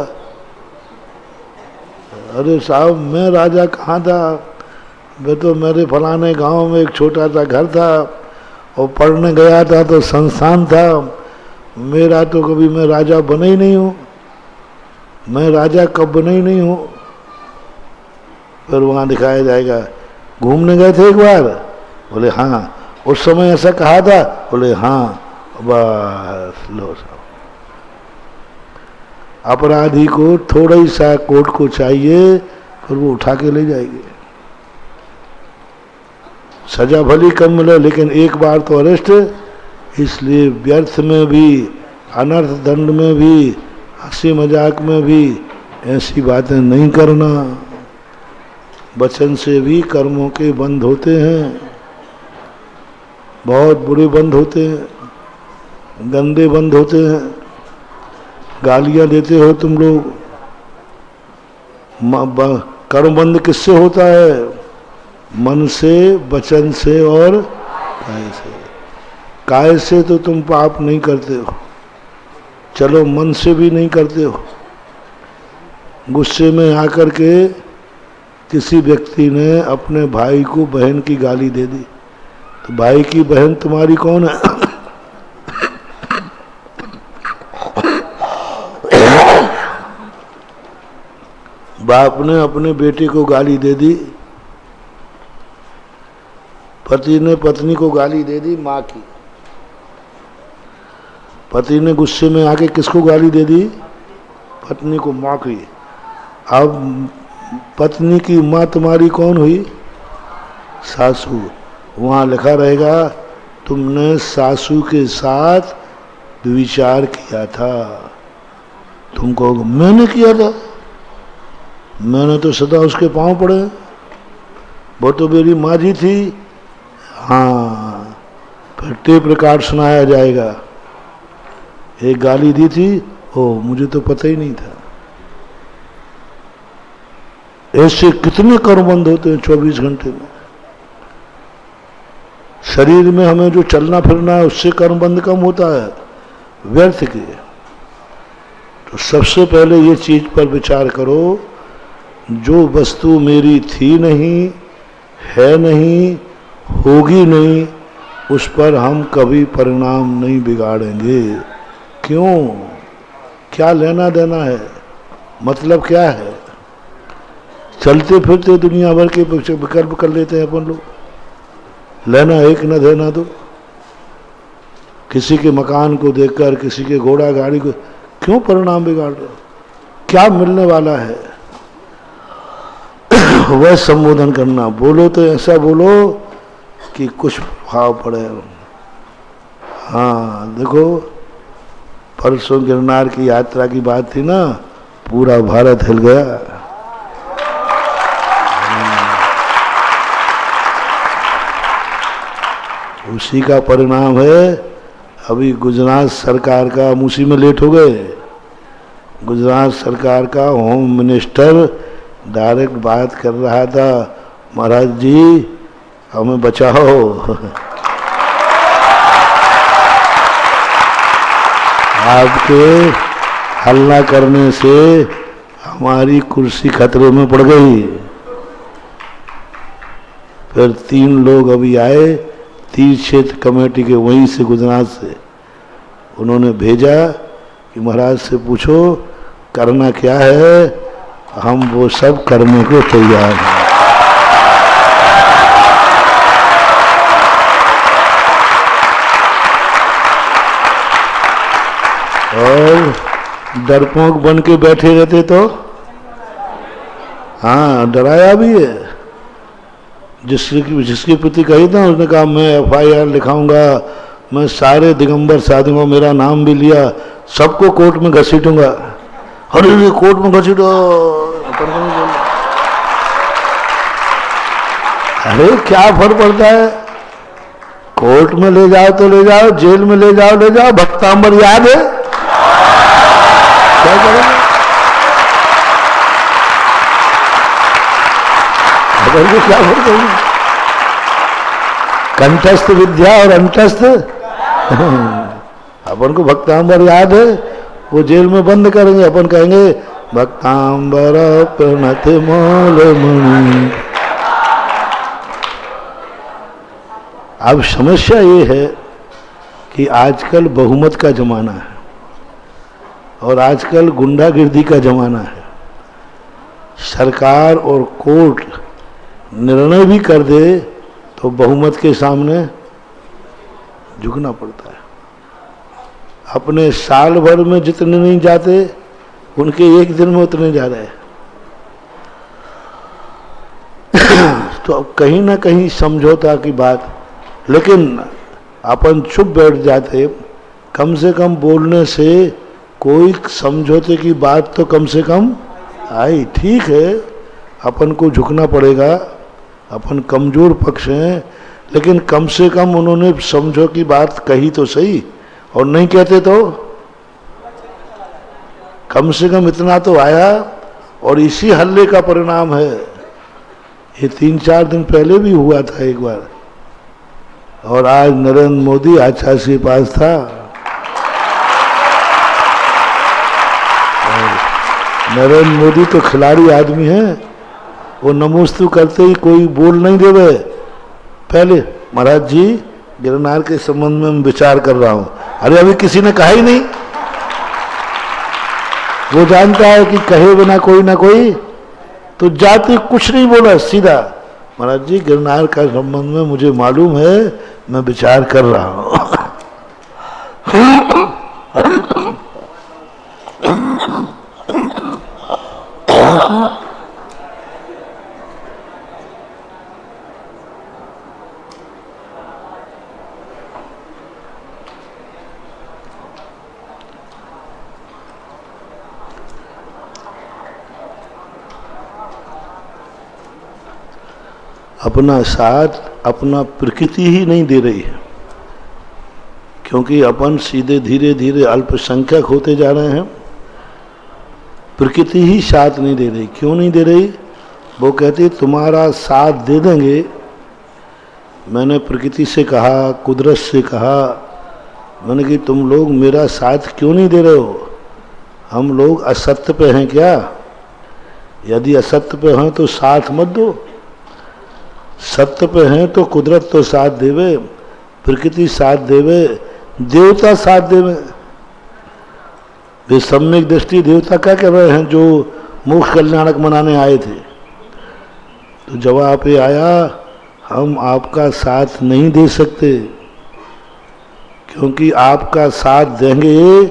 अरे साहब मैं राजा कहाँ था, मैं तो मेरे फलाने गांव में एक छोटा सा घर था और पढ़ने गया था तो संस्थान था, मेरा तो कभी मैं राजा बना ही नहीं हूँ, मैं राजा कब बना ही नहीं हूँ। फिर वहाँ दिखाया जाएगा घूमने गए थे एक बार, बोले हाँ, उस समय ऐसा कहा था, बोले हाँ, बस लो साहब। अपराधी को थोड़ा ही सा कोर्ट को चाहिए, फिर वो उठा के ले जाएंगे। सजा भली कम मिले लेकिन एक बार तो अरेस्ट, इसलिए व्यर्थ में भी, अनर्थ दंड में भी, हंसी मजाक में भी ऐसी बातें नहीं करना। वचन से भी कर्मों के बंध होते हैं, बहुत बुरे बंद होते हैं, गंदे बंद होते हैं। गालियां देते हो तुम लोग, कर्म बंद किससे होता है? मन से, वचन से और काय से। काय से तो तुम पाप नहीं करते हो, चलो मन से भी नहीं करते हो। गुस्से में आकर के किसी व्यक्ति ने अपने भाई को बहन की गाली दे दी, तो भाई की बहन तुम्हारी कौन है? बाप ने अपने बेटे को गाली दे दी, पति ने पत्नी को गाली दे दी, माँ की। पति ने गुस्से में आके किसको गाली दे दी? पत्नी को, माँ की। अब पत्नी की माँ तुम्हारी कौन हुई? सासू। वहाँ लिखा रहेगा तुमने सासू के साथ विचार किया था। तुम कहोगे मैंने किया था, मैंने तो सदा उसके पांव पड़े, वो तो मेरी माँ जी थी। हाँ, फिर टेप रिकॉर्ड सुनाया जाएगा, एक गाली दी थी, ओ मुझे तो पता ही नहीं था। ऐसे कितने कर्म बंद होते हैं 24 घंटे में। शरीर में हमें जो चलना फिरना है उससे कर्म बंद कम होता है, व्यर्थ के। तो सबसे पहले ये चीज पर विचार करो, जो वस्तु मेरी थी नहीं, है नहीं, होगी नहीं, उस पर हम कभी परिणाम नहीं बिगाड़ेंगे। क्यों? क्या लेना देना है? मतलब क्या है? चलते फिरते दुनिया भर के विकल्प कर लेते हैं अपन लोग, लेना एक न देना दो। किसी के मकान को देखकर, किसी के घोड़ा गाड़ी को क्यों परिणाम बिगाड़ रहे हो? क्या मिलने वाला है? वह संबोधन करना। बोलो तो ऐसा बोलो कि कुछ भाव पड़े। हाँ देखो, परसों गिरनार की यात्रा की बात थी ना, पूरा भारत हिल गया। उसी का परिणाम है। अभी गुजरात सरकार का, उसी में लेट हो गए, गुजरात सरकार का होम मिनिस्टर डायरेक्ट बात कर रहा था, महाराज जी हमें बचाओ, आपके हल्ला करने से हमारी कुर्सी खतरे में पड़ गई। फिर 3 लोग अभी आए, तीर्थ क्षेत्र कमेटी के वहीं से, गुजरात से। उन्होंने भेजा कि महाराज से पूछो करना क्या है, हम वो सब करने को तैयार हैं। और डरपोक बन के बैठे रहते तो, हाँ डराया भी है। जिसके प्रति कही था उसने कहा मैं FIR लिखाऊंगा, मैं सारे दिगंबर साधुओं, मेरा नाम भी लिया, सबको कोर्ट में घसीटूंगा। अरे कोर्ट में घसीटो, अपन को नहीं बोलना। अरे क्या फर्क पड़ता है, कोर्ट में ले जाओ तो ले जाओ, जेल में ले जाओ, भक्तांबर याद है, क्या करेंगे? अपन को क्या फर्क पड़ेगा? कंठस्थ विद्या और अंतस्थ अपन को भक्तांबर याद है, वो जेल में बंद करेंगे, अपन कहेंगे भक्तांबर प्रणत मौलमणि। अब समस्या ये है कि आजकल बहुमत का जमाना है और आजकल गुंडागिर्दी का जमाना है। सरकार और कोर्ट निर्णय भी कर दे तो बहुमत के सामने झुकना पड़ता है। अपने साल भर में जितने नहीं जाते उनके एक दिन में उतने जा रहे हैं। तो अब कहीं ना कहीं समझौता की बात, लेकिन अपन चुप बैठ जाते, कम से कम बोलने से कोई समझौते की बात तो कम से कम आई। ठीक है, अपन को झुकना पड़ेगा, अपन कमजोर पक्ष हैं, लेकिन कम से कम उन्होंने समझो की बात कही तो सही, और नहीं कहते तो कम से कम इतना तो आया। और इसी हल्ले का परिणाम है, ये 3-4 दिन पहले भी हुआ था एक बार, और आज नरेंद्र मोदी आचार्य के पास था। नरेंद्र मोदी तो खिलाड़ी आदमी है, वो नमोस्तु करते ही कोई बोल नहीं देवे, पहले महाराज जी गिरनार के संबंध में मैं विचार कर रहा हूं। अरे अभी किसी ने कहा ही नहीं, वो जानता है कि कहे बिना कोई ना कोई, तो जाते कुछ नहीं बोला, सीधा महाराज जी गिरनार का संबंध में मुझे मालूम है, मैं विचार कर रहा हूं। अपना साथ अपना प्रकृति ही नहीं दे रही है, क्योंकि अपन सीधे धीरे धीरे अल्पसंख्यक होते जा रहे हैं। प्रकृति ही साथ नहीं दे रही। क्यों नहीं दे रही? वो कहती तुम्हारा साथ दे देंगे। मैंने प्रकृति से कहा, कुदरत से कहा, मैंने कि तुम लोग मेरा साथ क्यों नहीं दे रहे हो? हम लोग असत्य पे हैं क्या? यदि असत्य पे हैं तो साथ मत दो, सत्य पे हैं तो कुदरत तो साथ देवे, प्रकृति साथ देवे, देवता साथ देवे। वे सम्यक दृष्टि देवता क्या कर रहे हैं जो मोक्ष कल्याणक मनाने आए थे? तो जवाब ये आया, हम आपका साथ नहीं दे सकते, क्योंकि आपका साथ देंगे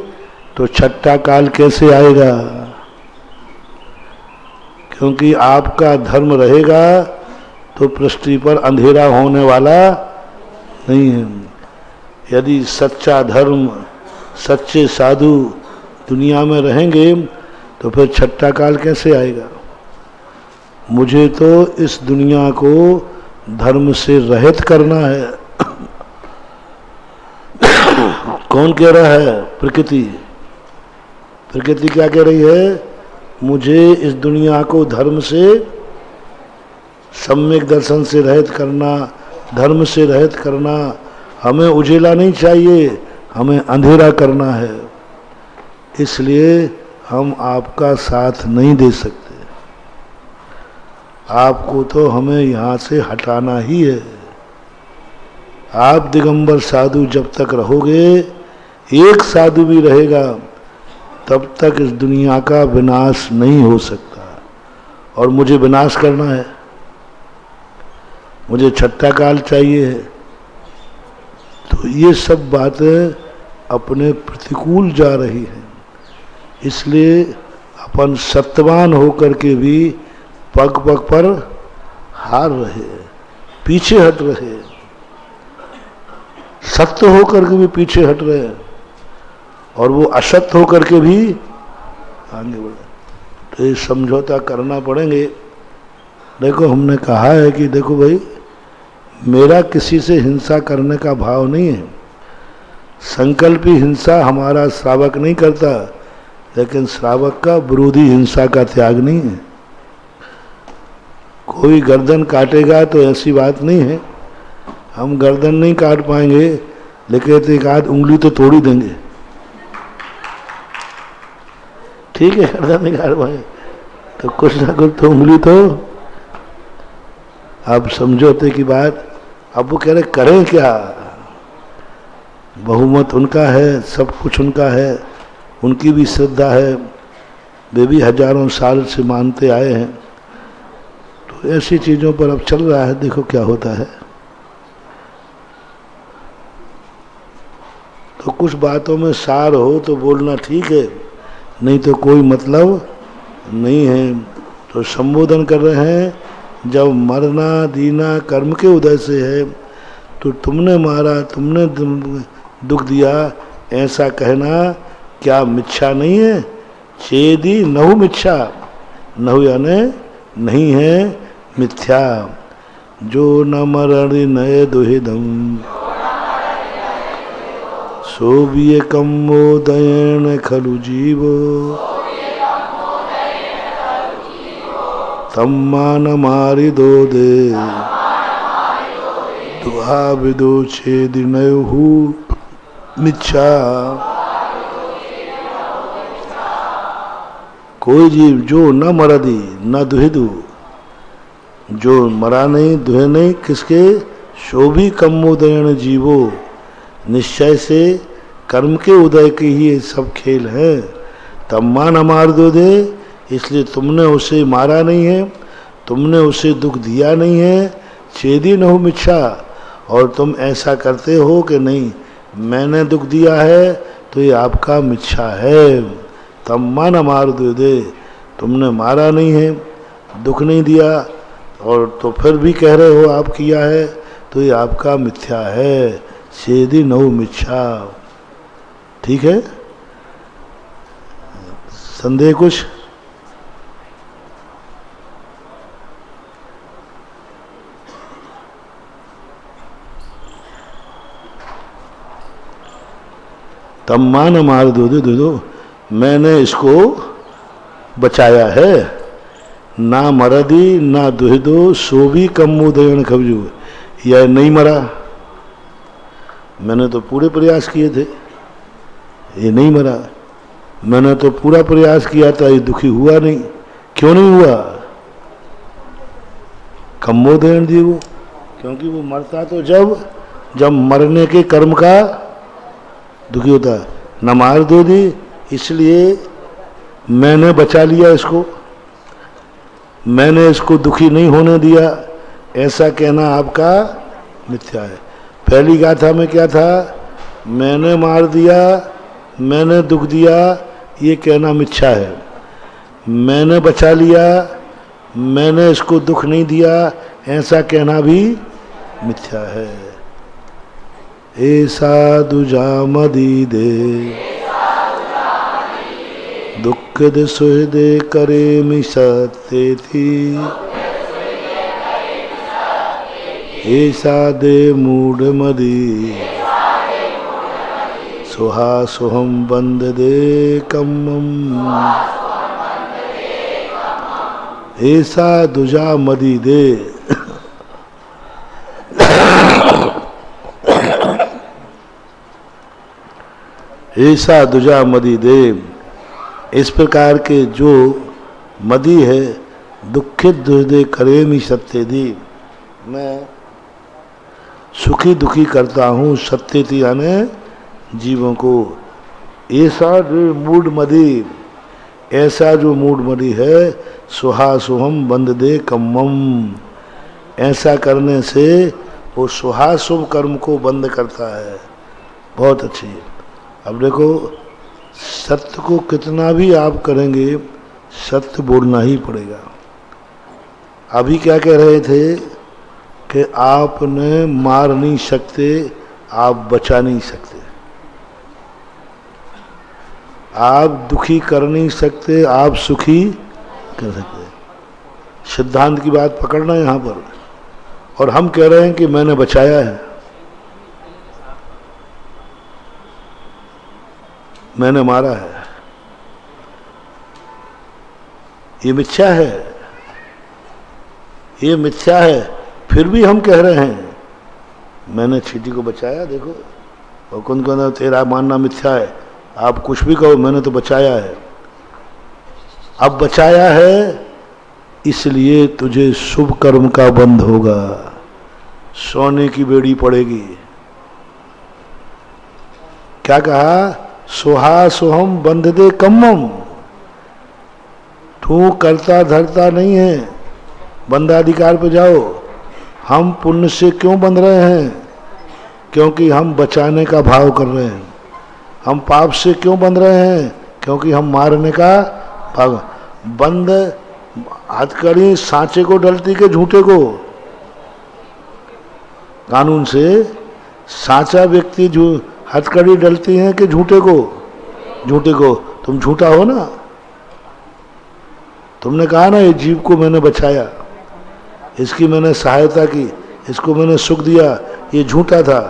तो छठा काल कैसे आएगा? क्योंकि आपका धर्म रहेगा तो पृथ्वी पर अंधेरा होने वाला नहीं है। यदि सच्चा धर्म, सच्चे साधु दुनिया में रहेंगे तो फिर छठा काल कैसे आएगा? मुझे तो इस दुनिया को धर्म से रहित करना है। कौन कह रहा है? प्रकृति। प्रकृति क्या कह रही है? मुझे इस दुनिया को धर्म से, सम्यक दर्शन से रहित करना, धर्म से रहित करना। हमें उजेला नहीं चाहिए, हमें अंधेरा करना है। इसलिए हम आपका साथ नहीं दे सकते। आपको तो हमें यहाँ से हटाना ही है। आप दिगंबर साधु जब तक रहोगे, एक साधु भी रहेगा, तब तक इस दुनिया का विनाश नहीं हो सकता। और मुझे विनाश करना है, मुझे छठा काल चाहिए है। तो ये सब बातें अपने प्रतिकूल जा रही हैं। इसलिए अपन सत्यवान होकर के भी पग पग पर हार रहे, पीछे हट रहे, सत्य होकर के भी पीछे हट रहे, और वो असत्य होकर के भी आगे बढ़े। तो ये समझौता करना पड़ेंगे। देखो हमने कहा है कि देखो भाई, मेरा किसी से हिंसा करने का भाव नहीं है। संकल्पी हिंसा हमारा श्रावक नहीं करता, लेकिन श्रावक का विरोधी हिंसा का त्याग नहीं है। कोई गर्दन काटेगा तो ऐसी बात नहीं है, हम गर्दन नहीं काट पाएंगे, लेकिन एक आध उंगली तो तोड़ ही देंगे। ठीक है, गर्दन नहीं काट पाएंगे तो कुछ ना कुछ तो उंगली तो। अब समझौते की बात। अब वो कह रहे करें क्या, बहुमत उनका है, सब कुछ उनका है, उनकी भी श्रद्धा है, वे भी हजारों साल से मानते आए हैं। तो ऐसी चीज़ों पर अब चल रहा है, देखो क्या होता है। तो कुछ बातों में सार हो तो बोलना ठीक है, नहीं तो कोई मतलब नहीं है। तो संबोधन कर रहे हैं, जब मरना दीना कर्म के उदय से है, तो तुमने मारा, तुमने दुख दिया, ऐसा कहना क्या मिच्छा नहीं है? चेदी नहु मिच्छा, नहु यानी नहीं है, मिथ्या। जो न मरणि नय दुहिदम सोबिय कम्मोदयन खलु जीवो तम्मान मारि दो दे दुहा विदो छेदि नयहु मिच्छा। कोई जीव जो न मरदी न दुहिदु, जो मरा नहीं दुहे नहीं, किसके? शोभी कम्मोदयन जीवो, निश्चय से कर्म के उदय के ही ये सब खेल हैं। तम्मा न मार दो दे, इसलिए तुमने उसे मारा नहीं है, तुमने उसे दुख दिया नहीं है। छेदी न हो मिच्छा, और तुम ऐसा करते हो कि नहीं मैंने दुख दिया है तो ये आपका मिच्छा है। तम्मा न मार दो दे, तुमने मारा नहीं है, दुख नहीं दिया, और तो फिर भी कह रहे हो आप किया है, तो ये आपका मिथ्या है। छेदी न हो मिच्छा। ठीक है, संदेह कुछ? तम्मा न मार दो दो, मैंने इसको बचाया है। ना मरदी ना दुहिदो सोभी कम्मोदयन खबजू, यह नहीं मरा, मैंने तो पूरे प्रयास किए थे, ये नहीं मरा। मैंने तो पूरा प्रयास किया था, ये दुखी हुआ नहीं। क्यों नहीं हुआ? कम्मोदयन जीवो, क्योंकि वो मरता तो जब मरने के कर्म का दुखी होता है। न मार दो दी, इसलिए मैंने बचा लिया इसको, मैंने इसको दुखी नहीं होने दिया, ऐसा कहना आपका मिथ्या है। पहली गाथा में क्या था? मैंने मार दिया, मैंने दुख दिया, ये कहना मिथ्या है। मैंने बचा लिया, मैंने इसको दुख नहीं दिया, ऐसा कहना भी मिथ्या है। ऐसा दुजा मदी दे दुख दे सुहदे करे मि सत्य थी, ऐसा दे मूड मदी सुहा सुहम बंद दे कम्मम। ऐसा दुजा मदी दे, ऐसा दुजा मदी दे। इस प्रकार के जो मदी है, दुखित दुर्दे करे मी सत्य दी, मैं सुखी दुखी करता हूँ सत्य थी यानी जीवों को। ऐसा जो मूड मदी, ऐसा जो मूड मदी है, सुहा सुहम बंद दे कम्मम, ऐसा करने से वो सुहाशुभ कर्म को बंद करता है। बहुत अच्छी। अब देखो, सत्य को कितना भी आप करेंगे, सत्य बोलना ही पड़ेगा। अभी क्या कह रहे थे कि आपने मार नहीं सकते, आप बचा नहीं सकते। आप दुखी कर नहीं सकते, आप सुखी कर सकते। सिद्धांत की बात पकड़ना यहां पर। और हम कह रहे हैं कि मैंने बचाया है, मैंने मारा है, ये मिथ्या है, ये मिथ्या है। फिर भी हम कह रहे हैं मैंने चींटी को बचाया। देखो, और कौन कौन तेरा मानना मिथ्या है, आप कुछ भी कहो, मैंने तो बचाया है। अब बचाया है इसलिए तुझे शुभ कर्म का बंध होगा, सोने की बेड़ी पड़ेगी। क्या कहा? सोहा सोहम बंध दे कम्मम। तू करता धरता नहीं है, बंधाधिकार पे जाओ। हम पुण्य से क्यों बंध रहे हैं? क्योंकि हम बचाने का भाव कर रहे हैं। हम पाप से क्यों बंध रहे हैं? क्योंकि हम मारने का भाव। बंध हथकड़ी सांचे को डलती के झूठे को? कानून से सांचा व्यक्ति हथकड़ी डलती है कि झूठे को? झूठे को। तुम झूठा हो ना, तुमने कहा ना ये जीव को मैंने बचाया, इसकी मैंने सहायता की, इसको मैंने सुख दिया, ये झूठा था।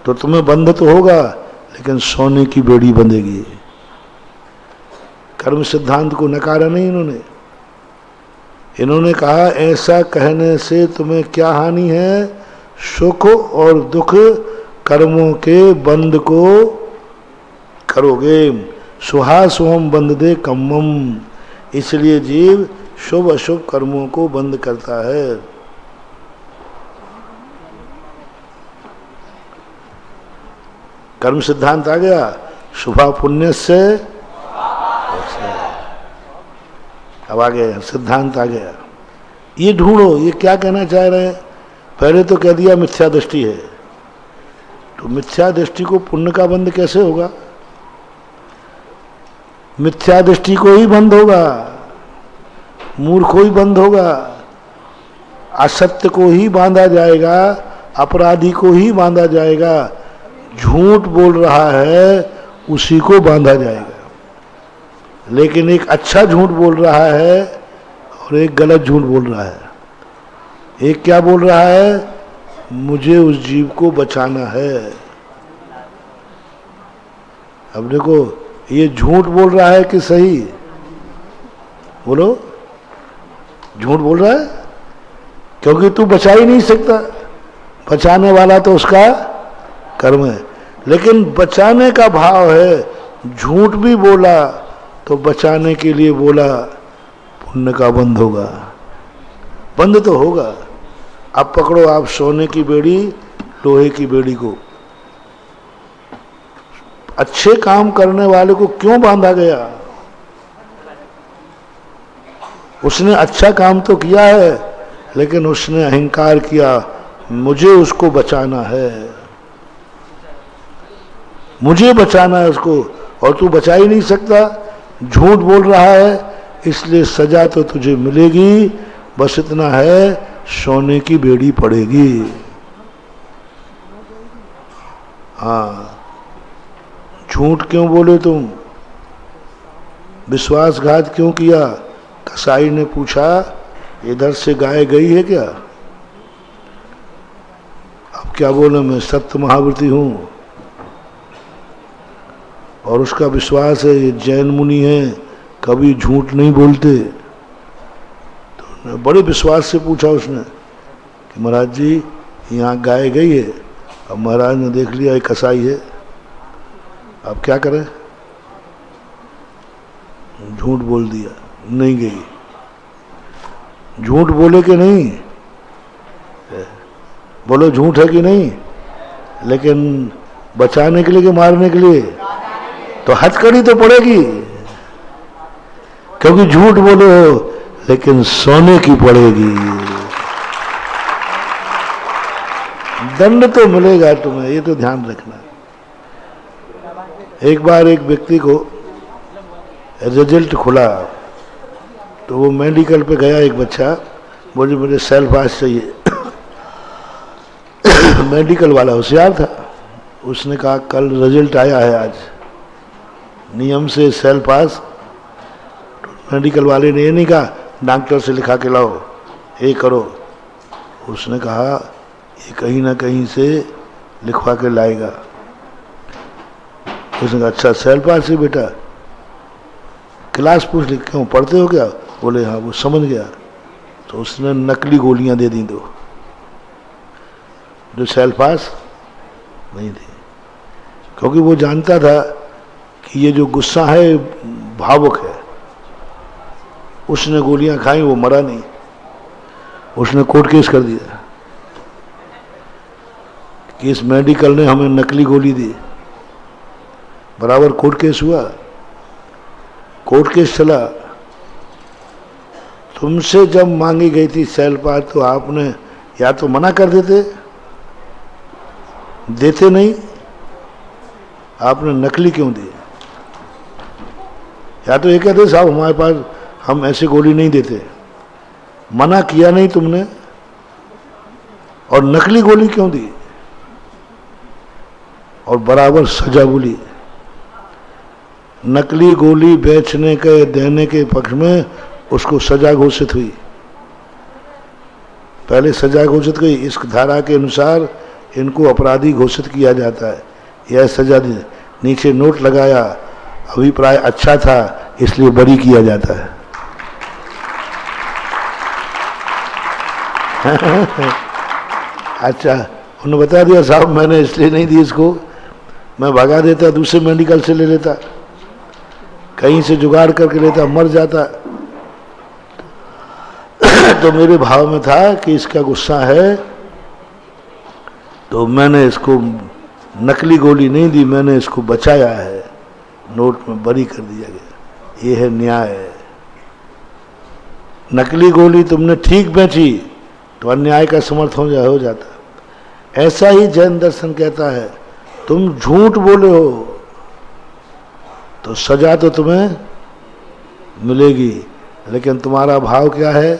तो तुम्हें बंध तो होगा, लेकिन सोने की बेड़ी बंधेगी। कर्म सिद्धांत को नकारा नहीं इन्होंने। इन्होंने कहा ऐसा कहने से तुम्हें क्या हानि है? सुख और दुख कर्मों के बंध को करोगे। सुहा सुहम बंध दे कम्मम। इसलिए जीव शुभ अशुभ कर्मों को बंद करता है। कर्म सिद्धांत आ गया। शुभा पुण्य से। अब आ गया सिद्धांत आ गया। ये ढूंढो, ये क्या कहना चाह रहे हैं। पहले तो कह दिया मिथ्या दृष्टि है, तो मिथ्या दृष्टि को पुण्य का बंध कैसे होगा? मिथ्या दृष्टि को ही बंद होगा, मूर्ख को ही बंद होगा, असत्य को ही बांधा जाएगा, अपराधी को ही बांधा जाएगा। झूठ बोल रहा है उसी को बांधा जाएगा। लेकिन एक अच्छा झूठ बोल रहा है और एक गलत झूठ बोल रहा है। एक क्या बोल रहा है? मुझे उस जीव को बचाना है। अब देखो, ये झूठ बोल रहा है कि सही? बोलो, झूठ बोल रहा है, क्योंकि तू बचा ही नहीं सकता। बचाने वाला तो उसका कर्म है। लेकिन बचाने का भाव है, झूठ भी बोला तो बचाने के लिए बोला, पुण्य का बंध होगा। बंद तो होगा। अब पकड़ो आप सोने की बेड़ी, लोहे की बेड़ी को। अच्छे काम करने वाले को क्यों बांधा गया? उसने अच्छा काम तो किया है, लेकिन उसने अहंकार किया, मुझे उसको बचाना है, मुझे बचाना है उसको, और तू बचा ही नहीं सकता। झूठ बोल रहा है, इसलिए सजा तो तुझे मिलेगी। बस इतना है, सोने की बेड़ी पड़ेगी। हाँ, झूठ क्यों बोले तुम? विश्वासघात क्यों किया? कसाई ने पूछा, इधर से गाय गई है क्या? अब क्या बोले, मैं सत्य महाव्रती हूं। और उसका विश्वास है ये जैन मुनि है, कभी झूठ नहीं बोलते। तो बड़े विश्वास से पूछा उसने कि महाराज जी, यहाँ गाय गई है। अब महाराज ने देख लिया एक कसाई है, अब क्या करें? झूठ बोल दिया, नहीं गई। झूठ बोले कि नहीं? बोलो, झूठ है कि नहीं? लेकिन बचाने के लिए कि मारने के लिए? तो हथकड़ी तो पड़ेगी, क्योंकि झूठ बोले हो, लेकिन सोने की पड़ेगी। दंड तो मिलेगा तुम्हें, ये तो ध्यान रखना। एक बार एक व्यक्ति को रिजल्ट खुला, तो वो मेडिकल पे गया। एक बच्चा बोले मुझे सेल पास चाहिए। मेडिकल वाला होशियार था, उसने कहा कल रिजल्ट आया है आज। नियम से सेल पास। मेडिकल वाले ने ये नहीं कहा डॉक्टर से लिखा के लाओ, ये करो। उसने कहा ये कहीं ना कहीं से लिखवा के लाएगा। उसने कहा अच्छा सेल पास ही बेटा, क्लास पूछ ली क्यों पढ़ते हो क्या? बोले हाँ। वो समझ गया तो उसने नकली गोलियां दे दी दो, जो सेल पास नहीं थी, क्योंकि वो जानता था कि ये जो गुस्सा है भावुक है। उसने गोलियां खाई, वो मरा नहीं। उसने कोर्ट केस कर दिया कि इस मेडिकल ने हमें नकली गोली दी। बराबर कोर्ट केस हुआ, कोर्ट केस चला। तुमसे जब मांगी गई थी सेल पास तो आपने या तो मना कर देते नहीं, आपने नकली क्यों दी? या तो ये कहते साहब हमारे पास हम ऐसे गोली नहीं देते, मना किया नहीं तुमने और नकली गोली क्यों दी? और बराबर सजा बोली। नकली गोली बेचने के देने के पक्ष में उसको सजा घोषित हुई। पहले सजा घोषित हुई, इस धारा के अनुसार इनको अपराधी घोषित किया जाता है, यह सजा दी। नीचे नोट लगाया, अभिप्राय अच्छा था इसलिए बरी किया जाता है। अच्छा, उन्होंने बता दिया साहब मैंने इसलिए नहीं दी इसको, मैं भगा देता, दूसरे मेडिकल से ले लेता, कहीं से जुगाड़ करके लेता, मर जाता। तो मेरे भाव में था कि इसका गुस्सा है, तो मैंने इसको नकली गोली नहीं दी, मैंने इसको बचाया है, नोट में बरी कर दिया गया। ये है न्याय। नकली गोली तुमने ठीक बेची तो अन्याय का समर्थन हो जाता। ऐसा ही जैन दर्शन कहता है, तुम झूठ बोले हो तो सजा तो तुम्हें मिलेगी, लेकिन तुम्हारा भाव क्या है?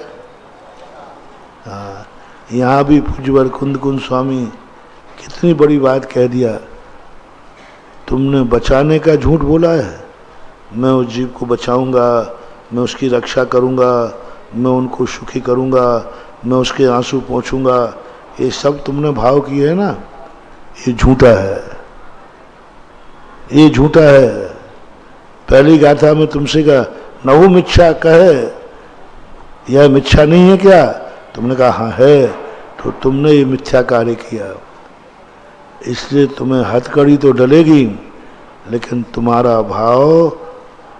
यहाँ भी पूज्यवर कुंद स्वामी कितनी बड़ी बात कह दिया। तुमने बचाने का झूठ बोला है, मैं उस जीव को बचाऊंगा, मैं उसकी रक्षा करूंगा, मैं उनको सुखी करूंगा, मैं उसके आंसू पोंछूंगा, ये सब तुमने भाव किए है ना, ये झूठा है, ये झूठा है। पहली गाथा में तुमसे कहा नहु मिच्छा कहे, यह मिच्छा नहीं है क्या? तुमने कहा हाँ है, तो तुमने ये मिथ्या कार्य किया, इसलिए तुम्हें हथकड़ी तो डलेगी, लेकिन तुम्हारा भाव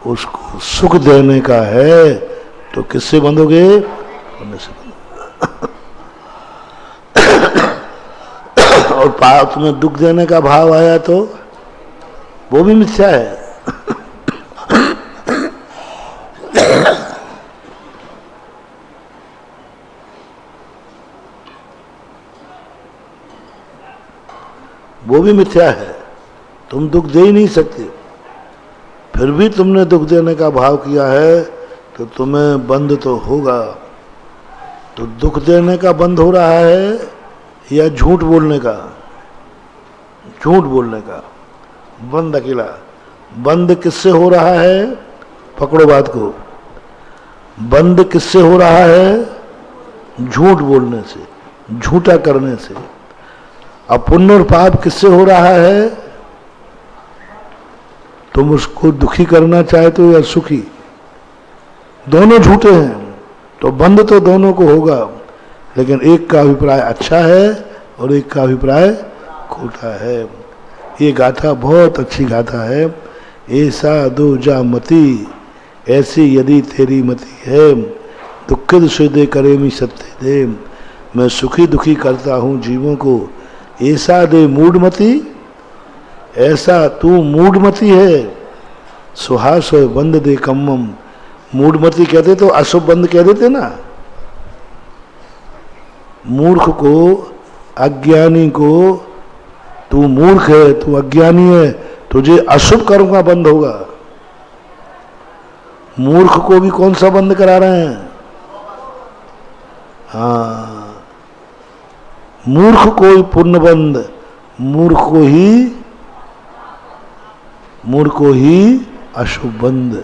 उसको सुख देने का है, तो किससे बंधोगे? पुण्य से बंधोगे। और तुम्हें दुख देने का भाव आया तो वो भी मिथ्या है। वो भी मिथ्या है, तुम दुख दे ही नहीं सकते, फिर भी तुमने दुख देने का भाव किया है तो तुम्हें बंध तो होगा। तो दुख देने का बंध हो रहा है या झूठ बोलने का? झूठ बोलने का बंद अकेला। बंद किससे हो रहा है? पकड़ो बात को, बंद किससे हो रहा है? झूठ बोलने से, झूठा करने से। अब पुण्य और पाप किससे हो रहा है? तुम उसको दुखी करना चाहते हो या सुखी, दोनों झूठे हैं, तो बंद तो दोनों को होगा, लेकिन एक का अभिप्राय अच्छा है और एक का अभिप्राय खोटा है। ये गाथा बहुत अच्छी गाथा है। ऐसा दो जा मति, ऐसी यदि तेरी मति है, दुखित सुदे करे मी सत्य दे। मैं सुखी दुखी करता हूँ जीवों को, ऐसा दे मूढ़मति, ऐसा तू मूढ़मति है, सुहास हो बंद दे कम्मम। मूढ़मति कहते तो अशुभ बंद कह देते ना। मूर्ख को, अज्ञानी को, तू मूर्ख है, तू अज्ञानी है, तुझे अशुभ कर्म का बंद होगा। मूर्ख को भी कौन सा बंद करा रहे हैं? हाँ, मूर्ख को ही पुण्य बंद, मूर्ख को ही अशुभ बंद।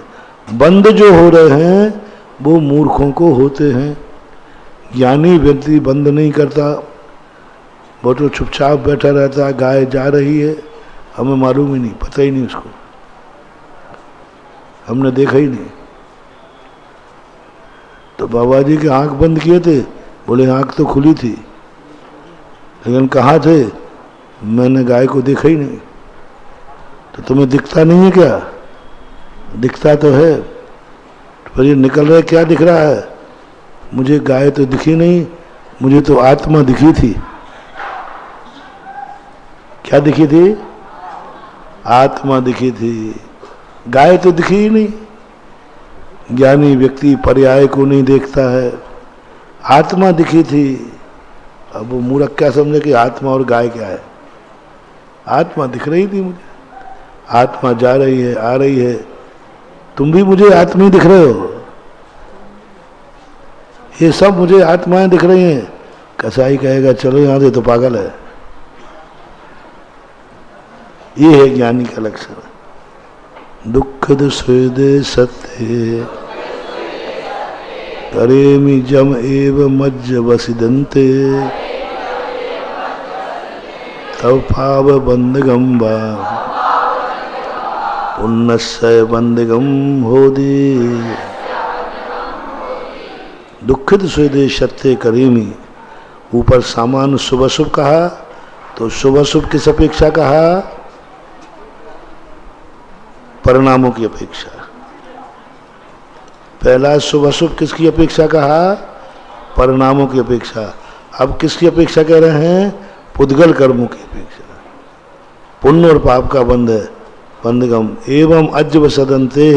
बंद जो हो रहे हैं वो मूर्खों को होते हैं। ज्ञानी व्यक्ति बंद नहीं करता, वो तो चुपचाप बैठा रहता है। गाय जा रही है, हमें मालूम ही नहीं, पता ही नहीं उसको, हमने देखा ही नहीं। तो बाबा जी की आंख बंद किए थे, बोले आंख तो खुली थी, लेकिन कहाँ थे? मैंने गाय को देखा ही नहीं। तो तुम्हें दिखता नहीं है क्या? दिखता तो है, तो फिर ये निकल रहा है, क्या दिख रहा है? मुझे गाय तो दिखी नहीं, मुझे तो आत्मा दिखी थी। क्या दिखी थी? आत्मा दिखी थी, गाय तो दिखी ही नहीं। ज्ञानी व्यक्ति पर्याय को नहीं देखता है, आत्मा दिखी थी। अब वो मूर्ख क्या समझे कि आत्मा और गाय क्या है? आत्मा दिख रही थी मुझे, आत्मा जा रही है, आ रही है। तुम भी मुझे आत्मा ही दिख रहे हो, ये सब मुझे आत्माएं दिख रही हैं। कसाई कहेगा चलो यहां से, तो पागल है। ये है ज्ञानी का लक्षण। दुखद स्वेदे सत्य करेमि जम एव मज्ज वसिदन्ते तव पाव बंदगम्बा पुण्यस्य बंदगम होदी। दुखित स्वेदे सत्य करेमी, ऊपर सामान्य शुभ अशुभ कहा, तो शुभ अशुभ किस अपेक्षा कहा? परिणामों की अपेक्षा। पहला शुभ अशुभ किसकी अपेक्षा कहा? परिणामों की अपेक्षा। अब किसकी अपेक्षा कह रहे हैं? पुद्गल कर्मों की अपेक्षा। पुण्य और पाप का बंध है, बंधगम। एवं अज्जवसदन्ते,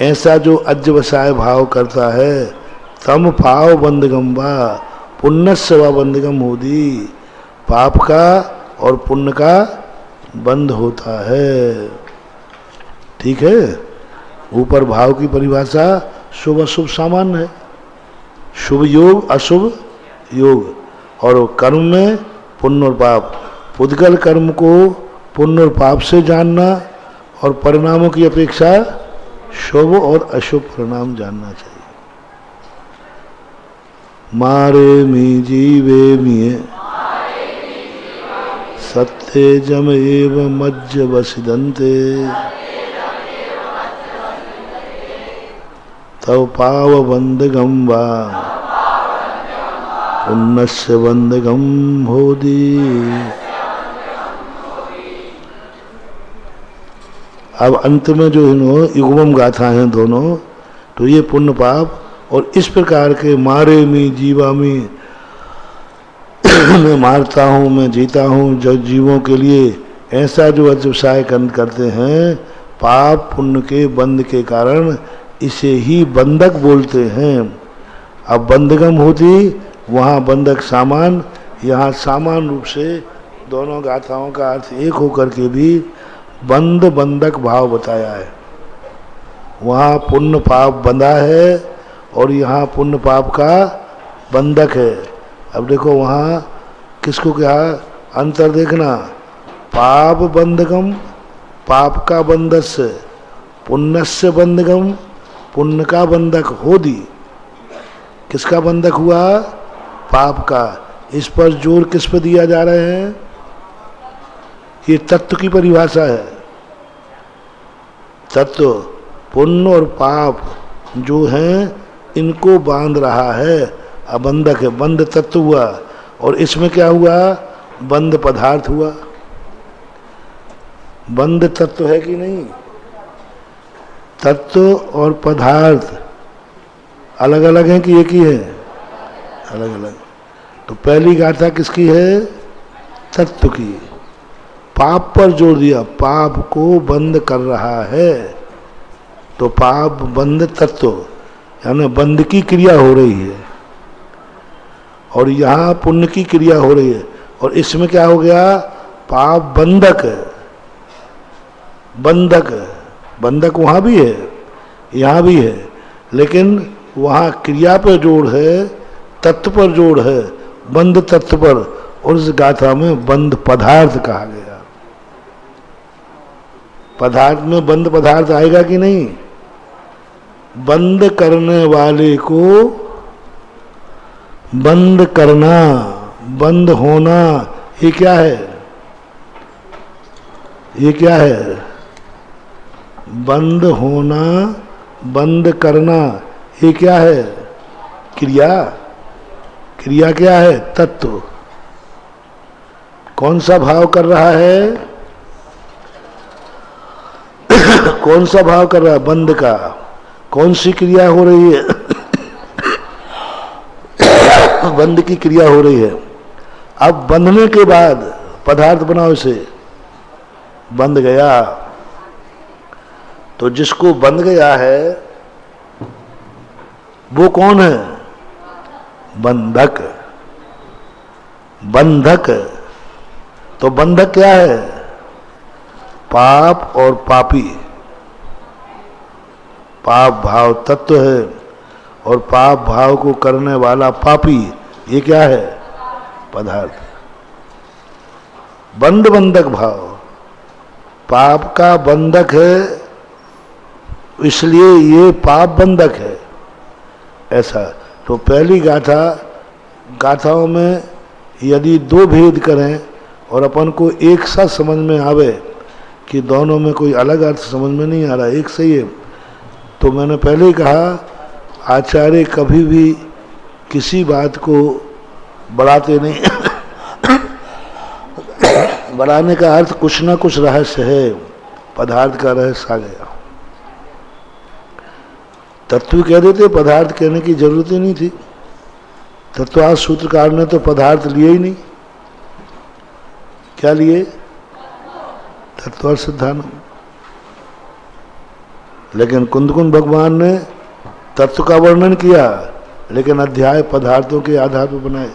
ऐसा जो अज्जवसाय भाव करता है, तम पाव बंधगम्बा, पुण्यस्य व बंधगम होदी, पाप का और पुण्य का बंध होता है। ठीक है। ऊपर भाव की परिभाषा शुभ अशुभ सामान्य है, शुभ योग अशुभ योग, और कर्म में पुण्य और पाप। पुद्गल कर्म को पुण्य और पाप से जानना, और परिणामों की अपेक्षा शुभ और अशुभ परिणाम जानना चाहिए। मारे मी जीवे मिये सत्य जम एव मज्ज वसिदन्ते तव पाव बंदगम वा पुण्यस्य बंदगम होदी। अब अंत में जो युग्मम गाथा हैं दोनों, तो ये पुण्य पाप और इस प्रकार के मारे में जीवा में मैं मारता हूँ, मैं जीता हूँ, जो जीवों के लिए ऐसा जो अव्यवसाय करते हैं पाप पुण्य के बंध के कारण, इसे ही बंधक बोलते हैं। अब बंधगम होती, वहाँ बंधक सामान, यहाँ सामान रूप से दोनों गाथाओं का अर्थ एक होकर के भी बंध बंधक भाव बताया है। वहाँ पुण्य पाप बंधा है और यहाँ पुण्य पाप का बंधक है। अब देखो वहाँ किसको क्या अंतर देखना, पाप बंधगम पाप का बंधस्य, पुण्यस्य बंधगम पुण्य का बंधक होदी। किसका बंधक हुआ? पाप का। इस पर जोर किस पर दिया जा रहे हैं? ये तत्व की परिभाषा है। तत्व पुण्य और पाप जो हैं इनको बांध रहा है, अबंधक है, बंध तत्व हुआ। और इसमें क्या हुआ? बंध पदार्थ हुआ। बंध तत्व है कि नहीं? तत्व और पदार्थ अलग अलग हैं कि एक ही है? अलग अलग। तो पहली गाथा किसकी है? तत्व की। पाप पर जोर दिया, पाप को बंद कर रहा है, तो पाप बंद तत्व, यानी बंद की क्रिया हो रही है, और यहाँ पुण्य की क्रिया हो रही है। और इसमें क्या हो गया? पाप बंधक है, बंधक है। बंधक वहाँ भी है, यहाँ भी है, लेकिन वहाँ क्रिया पर जोड़ है, तत्व पर जोड़ है, बंध तत्व पर। और इस गाथा में बंध पदार्थ कहा गया। पदार्थ में बंद पदार्थ आएगा कि नहीं? बंद करने वाले को बंद करना, बंद होना, ये क्या है? ये क्या है? बंद होना, बंद करना, ये क्या है? क्रिया। क्रिया क्या है? तत्व। कौन सा भाव कर रहा है? कौन सा भाव कर रहा है? बंद का। कौन सी क्रिया हो रही है? बंद की क्रिया हो रही है। अब बंधने के बाद पदार्थ बनाओ, इसे बंध गया। तो जिसको बंध गया है वो कौन है? बंधक। बंधक। तो बंधक क्या है? पाप और पापी। पाप भाव तत्व है और पाप भाव को करने वाला पापी, ये क्या है? पदार्थ। बंध बंधक भाव पाप का बंधक है, इसलिए ये पाप बंधक है। ऐसा तो पहली गाथाओं में यदि दो भेद करें और अपन को एक साथ समझ में आवे कि दोनों में कोई अलग अर्थ समझ में नहीं आ रहा, एक सही है, तो मैंने पहले ही कहा आचार्य कभी भी किसी बात को बढ़ाते नहीं। बढ़ाने का अर्थ कुछ ना कुछ रहस्य है, पदार्थ का रहस्य आ गया। तत्व कह देते, पदार्थ कहने की जरूरत ही नहीं थी। तत्वार्थ सूत्रकार ने तो पदार्थ लिए ही नहीं। क्या लिए? तत्वार्थ सिद्धांत। लेकिन कुंदकुंद भगवान ने तत्व का वर्णन किया, लेकिन अध्याय पदार्थों के आधार पर बनाए।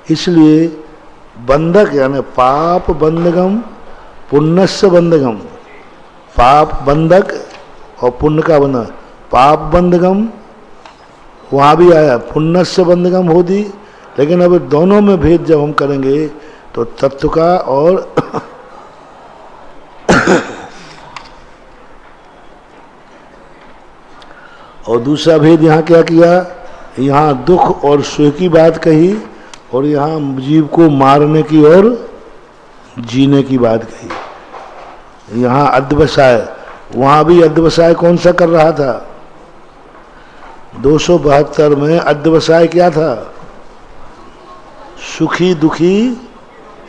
इसलिए बंधक यानी पाप बंधगम, पुण्यस्य बंधगम। पाप बंधक और पुण्य का बंधक। पाप बंधगम वहाँ भी आया, पुण्यस्य बंधगम हो दी। लेकिन अब दोनों में भेद जब हम करेंगे तो तत्व का और और दूसरा भेद यहाँ क्या किया? यहाँ दुख और सुख की बात कही और यहाँ जीव को मारने की और जीने की बात कही। यहाँ अध्यवसाय, वहाँ भी अध्यवसाय कौन सा कर रहा था? 272 में अध्यवसाय क्या था? सुखी दुखी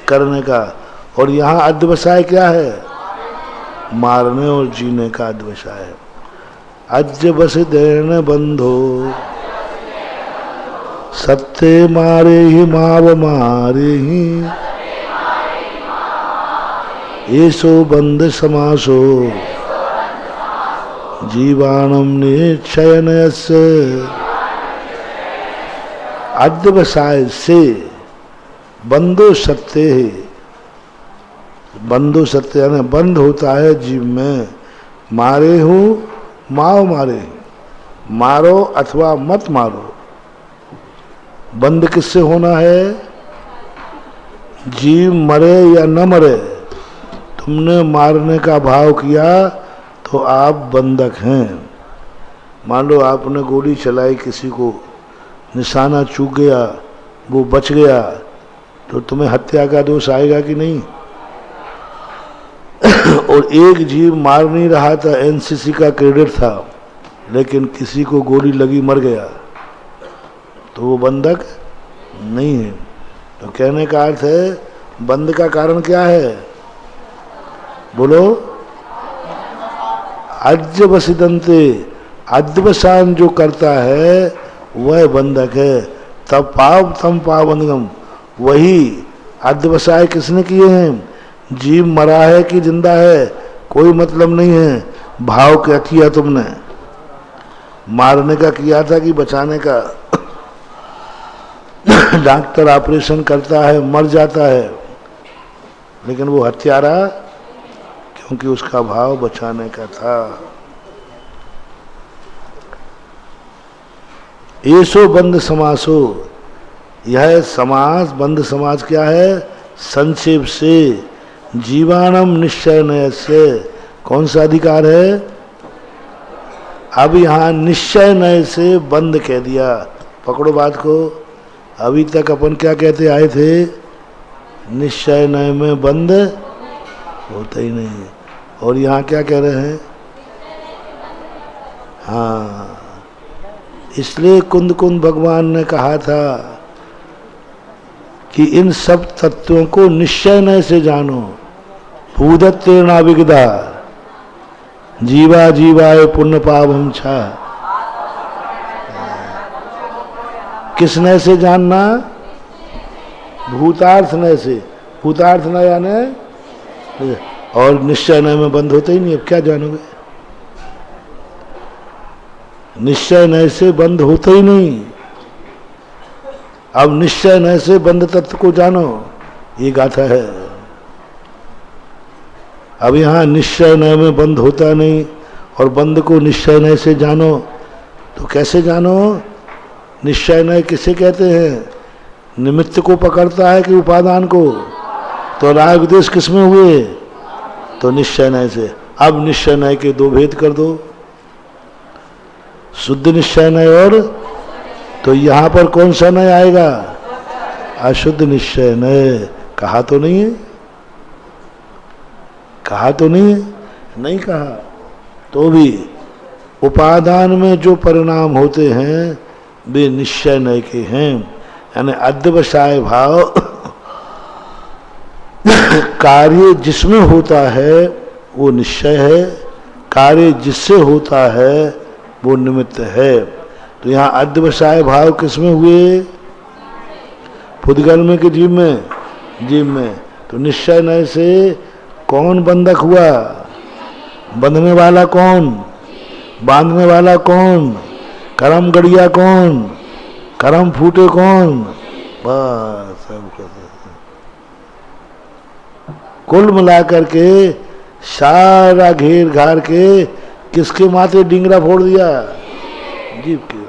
करने का। और यहाँ अध्यवसाय क्या है? मारने और जीने का अध्यवसाय है। अज्य बस देन बंधो सत्य मारे ही माव मारे ही ऐसो बंध समासो जीवाणम निश्चयनस्य। अध्यवसाय से बंधो सत्य है। बंधो सत्य यानी बंध होता है जीव में। मारे हो माओ मारे, मारो अथवा मत मारो। बंद किससे होना है? जीव मरे या न मरे, तुमने मारने का भाव किया तो आप बंधक हैं। मान लो आपने गोली चलाई, किसी को निशाना चूक गया, वो बच गया, तो तुम्हें हत्या का दोष आएगा कि नहीं? और एक जीव मार नहीं रहा था, एनसीसी का कैडेट था, लेकिन किसी को गोली लगी मर गया, तो वो बंधक नहीं है। तो कहने का अर्थ है बंध का कारण क्या है? बोलो। अज्य बसिदंते, अध्यवसान जो करता है वह बंधक है। तब पाप तम पाबंधगम, वही अध्यवसाय किसने किए हैं? जीव मरा है कि जिंदा है कोई मतलब नहीं है। भाव क्या किया तुमने? मारने का किया था कि बचाने का? डॉक्टर ऑपरेशन करता है, मर जाता है, लेकिन वो हत्यारा, क्योंकि उसका भाव बचाने का था। ऐसो बंध समासो, यह समास बंध समास क्या है? संक्षेप से जीवाणम निश्चय से कौन सा अधिकार है? अब यहां निश्चय नय से बंद कह दिया। पकड़ो बात को। अभी तक अपन क्या कहते आए थे? निश्चय नय में बंद होता ही नहीं। और यहां क्या कह रहे हैं? हाँ, इसलिए कुंद कुंद भगवान ने कहा था कि इन सब तत्वों को निश्चय नय से जानो। भूदत्तेना विगदा जीवा जीवाय पुण्य पावम छा। किस नय से जानना? भूतार्थ नय से। भूतार्थ नय यानी, और निश्चय नय में बंद होते ही नहीं। अब क्या जानोगे? निश्चय नय से बंद होते ही नहीं। अब निश्चय नय से बंद तत्व को जानो, ये गाथा है। अब यहां निश्चय नय में बंद होता नहीं और बंद को निश्चय नय से जानो, तो कैसे जानो? निश्चय नय किसे कहते हैं? निमित्त को पकड़ता है कि उपादान को? तो राग द्वेष किसमें हुए? तो निश्चय नय से। अब निश्चय नय के दो भेद कर दो, शुद्ध निश्चय नय और, तो यहां पर कौन सा नय आएगा? अशुद्ध निश्चय नय। कहा तो नहीं है? कहा तो नहीं है? नहीं कहा। तो भी उपादान में जो परिणाम होते हैं वे निश्चय नय के हैं। यानी अध्यवसाय भाव कार्य जिसमें होता है वो निश्चय है, कार्य जिससे होता है वो निमित्त है। तो यहाँ अध्यवसाय भाव किसमें हुए? पुद्गल में कि जीव में? जीव में। तो निश्चय नय से कौन बंधक हुआ? बंधने वाला कौन? बांधने वाला कौन? करम गड़िया कौन? करम फूटे कौन? बस सब कुल मिलाकर के सारा घेर घार के किसके माथे डिंगरा फोड़ दिया? जीव के।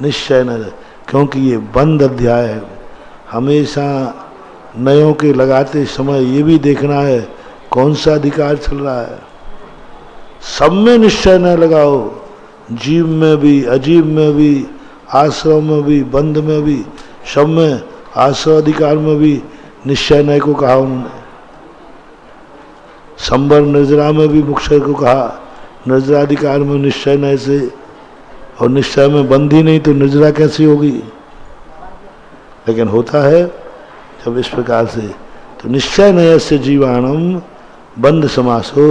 निश्चय न, क्योंकि ये बंद अध्याय है। हमेशा नयों के लगाते समय ये भी देखना है कौन सा अधिकार चल रहा है। सब में निश्चय न लगाओ, जीव में भी, अजीव में भी, आश्रम में भी, बंध में भी, सब में, आश्रय अधिकार में भी निश्चय नय को कहा उन्होंने। संबर निर्जरा में भी मुक्षय को कहा, निर्जराधिकार में निश्चय नय से। और निश्चय में बंध ही नहीं तो निर्जरा कैसी होगी? लेकिन होता है जब इस प्रकार से। तो निश्चय नय से जीवाणम बंध समासो।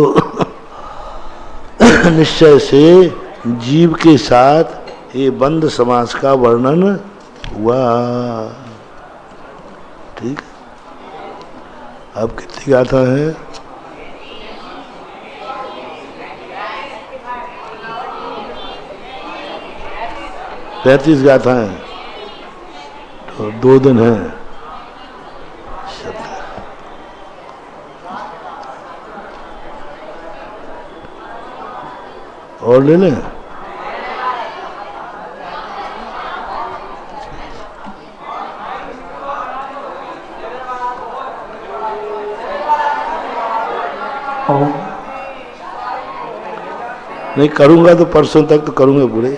निश्चय से जीव के साथ ये बंध समास का वर्णन हुआ। ठीक। अब कितनी गाथा है? 35 गाथाएं। तो 2 दिन हैं। और ले लें? नहीं करूंगा तो परसों तक तो करूंगा पूरे।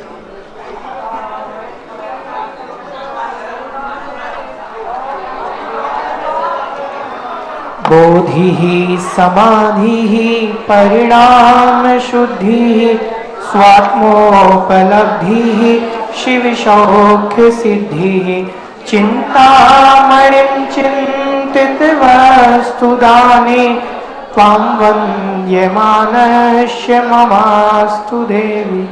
बोधि समाधि परिणाम शुद्धि स्वात्मोपलब्धि शिव सौख्य सिद्धि चिंतामणिं चिंतित वस्तुदाने त्वां वन्द्यमानस्य ममास्तु देवी।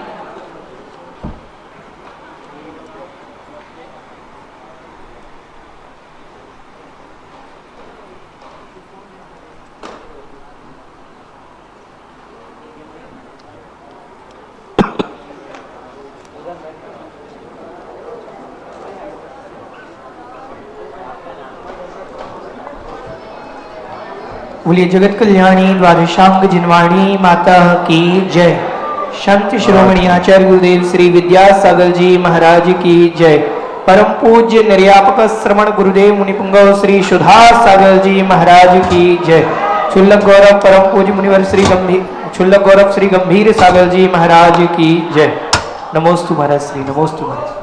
बोलिए जगत कल्याणी द्वादशांग जिनवाणी माता की जय। संत शिरोमणि आचार्य गुरुदेव श्री विद्यासागर जी महाराज की जय। परम पूज्य निर्यापक श्रवण गुरुदेव मुनिपुंगव श्री सुधा सागर जी महाराज की जय। क्षुल्लक गौरव परम पूज्य मुनिवर क्षुल्लक गौरव श्री गंभीर सागर जी महाराज की जय। नमोस्तु महाराज श्री, नमोस्तु महाराज।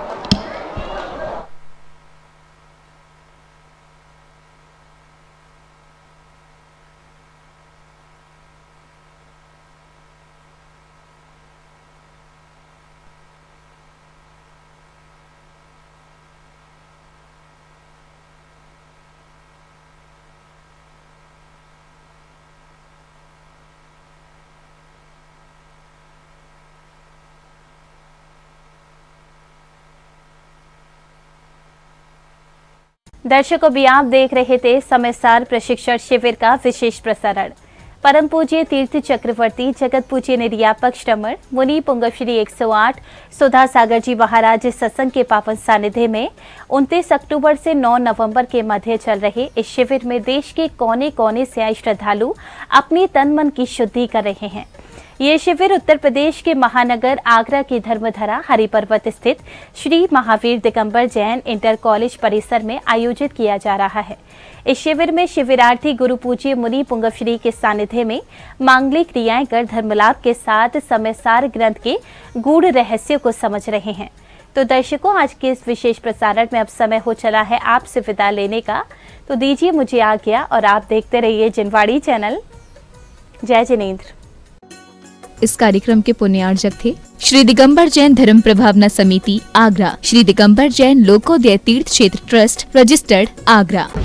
दर्शकों भी आप देख रहे थे समयसार प्रशिक्षण शिविर का विशेष प्रसारण। परम पूज्य तीर्थ चक्रवर्ती जगत पूज्य निर्यापक श्रमण मुनि पुंगव श्री 108 सुधा सागर जी महाराज सत्संग के पावन सानिध्य में 29 अक्टूबर से 9 नवंबर के मध्य चल रहे इस शिविर में देश के कोने कोने से आए श्रद्धालु अपनी तन मन की शुद्धि कर रहे हैं। ये शिविर उत्तर प्रदेश के महानगर आगरा की धर्मधरा हरिपर्वत स्थित श्री महावीर दिगंबर जैन इंटर कॉलेज परिसर में आयोजित किया जा रहा है। इस शिविर में शिविरार्थी गुरु पूज्य मुनि पुंगव श्री के सानिध्य में मांगलिक क्रियाएं कर धर्मलाभ के साथ समयसार ग्रंथ के गूढ़ रहस्यों को समझ रहे हैं। तो दर्शकों, आज के इस विशेष प्रसारण में अब समय हो चला है आपसे विदा लेने का, तो दीजिए मुझे आज्ञा और आप देखते रहिए जिनवाड़ी चैनल। जय जिनेंद्र। इस कार्यक्रम के पुण्यार्जक थे श्री दिगंबर जैन धर्म प्रभावना समिति आगरा, श्री दिगंबर जैन लोकोदय तीर्थ क्षेत्र ट्रस्ट रजिस्टर्ड आगरा।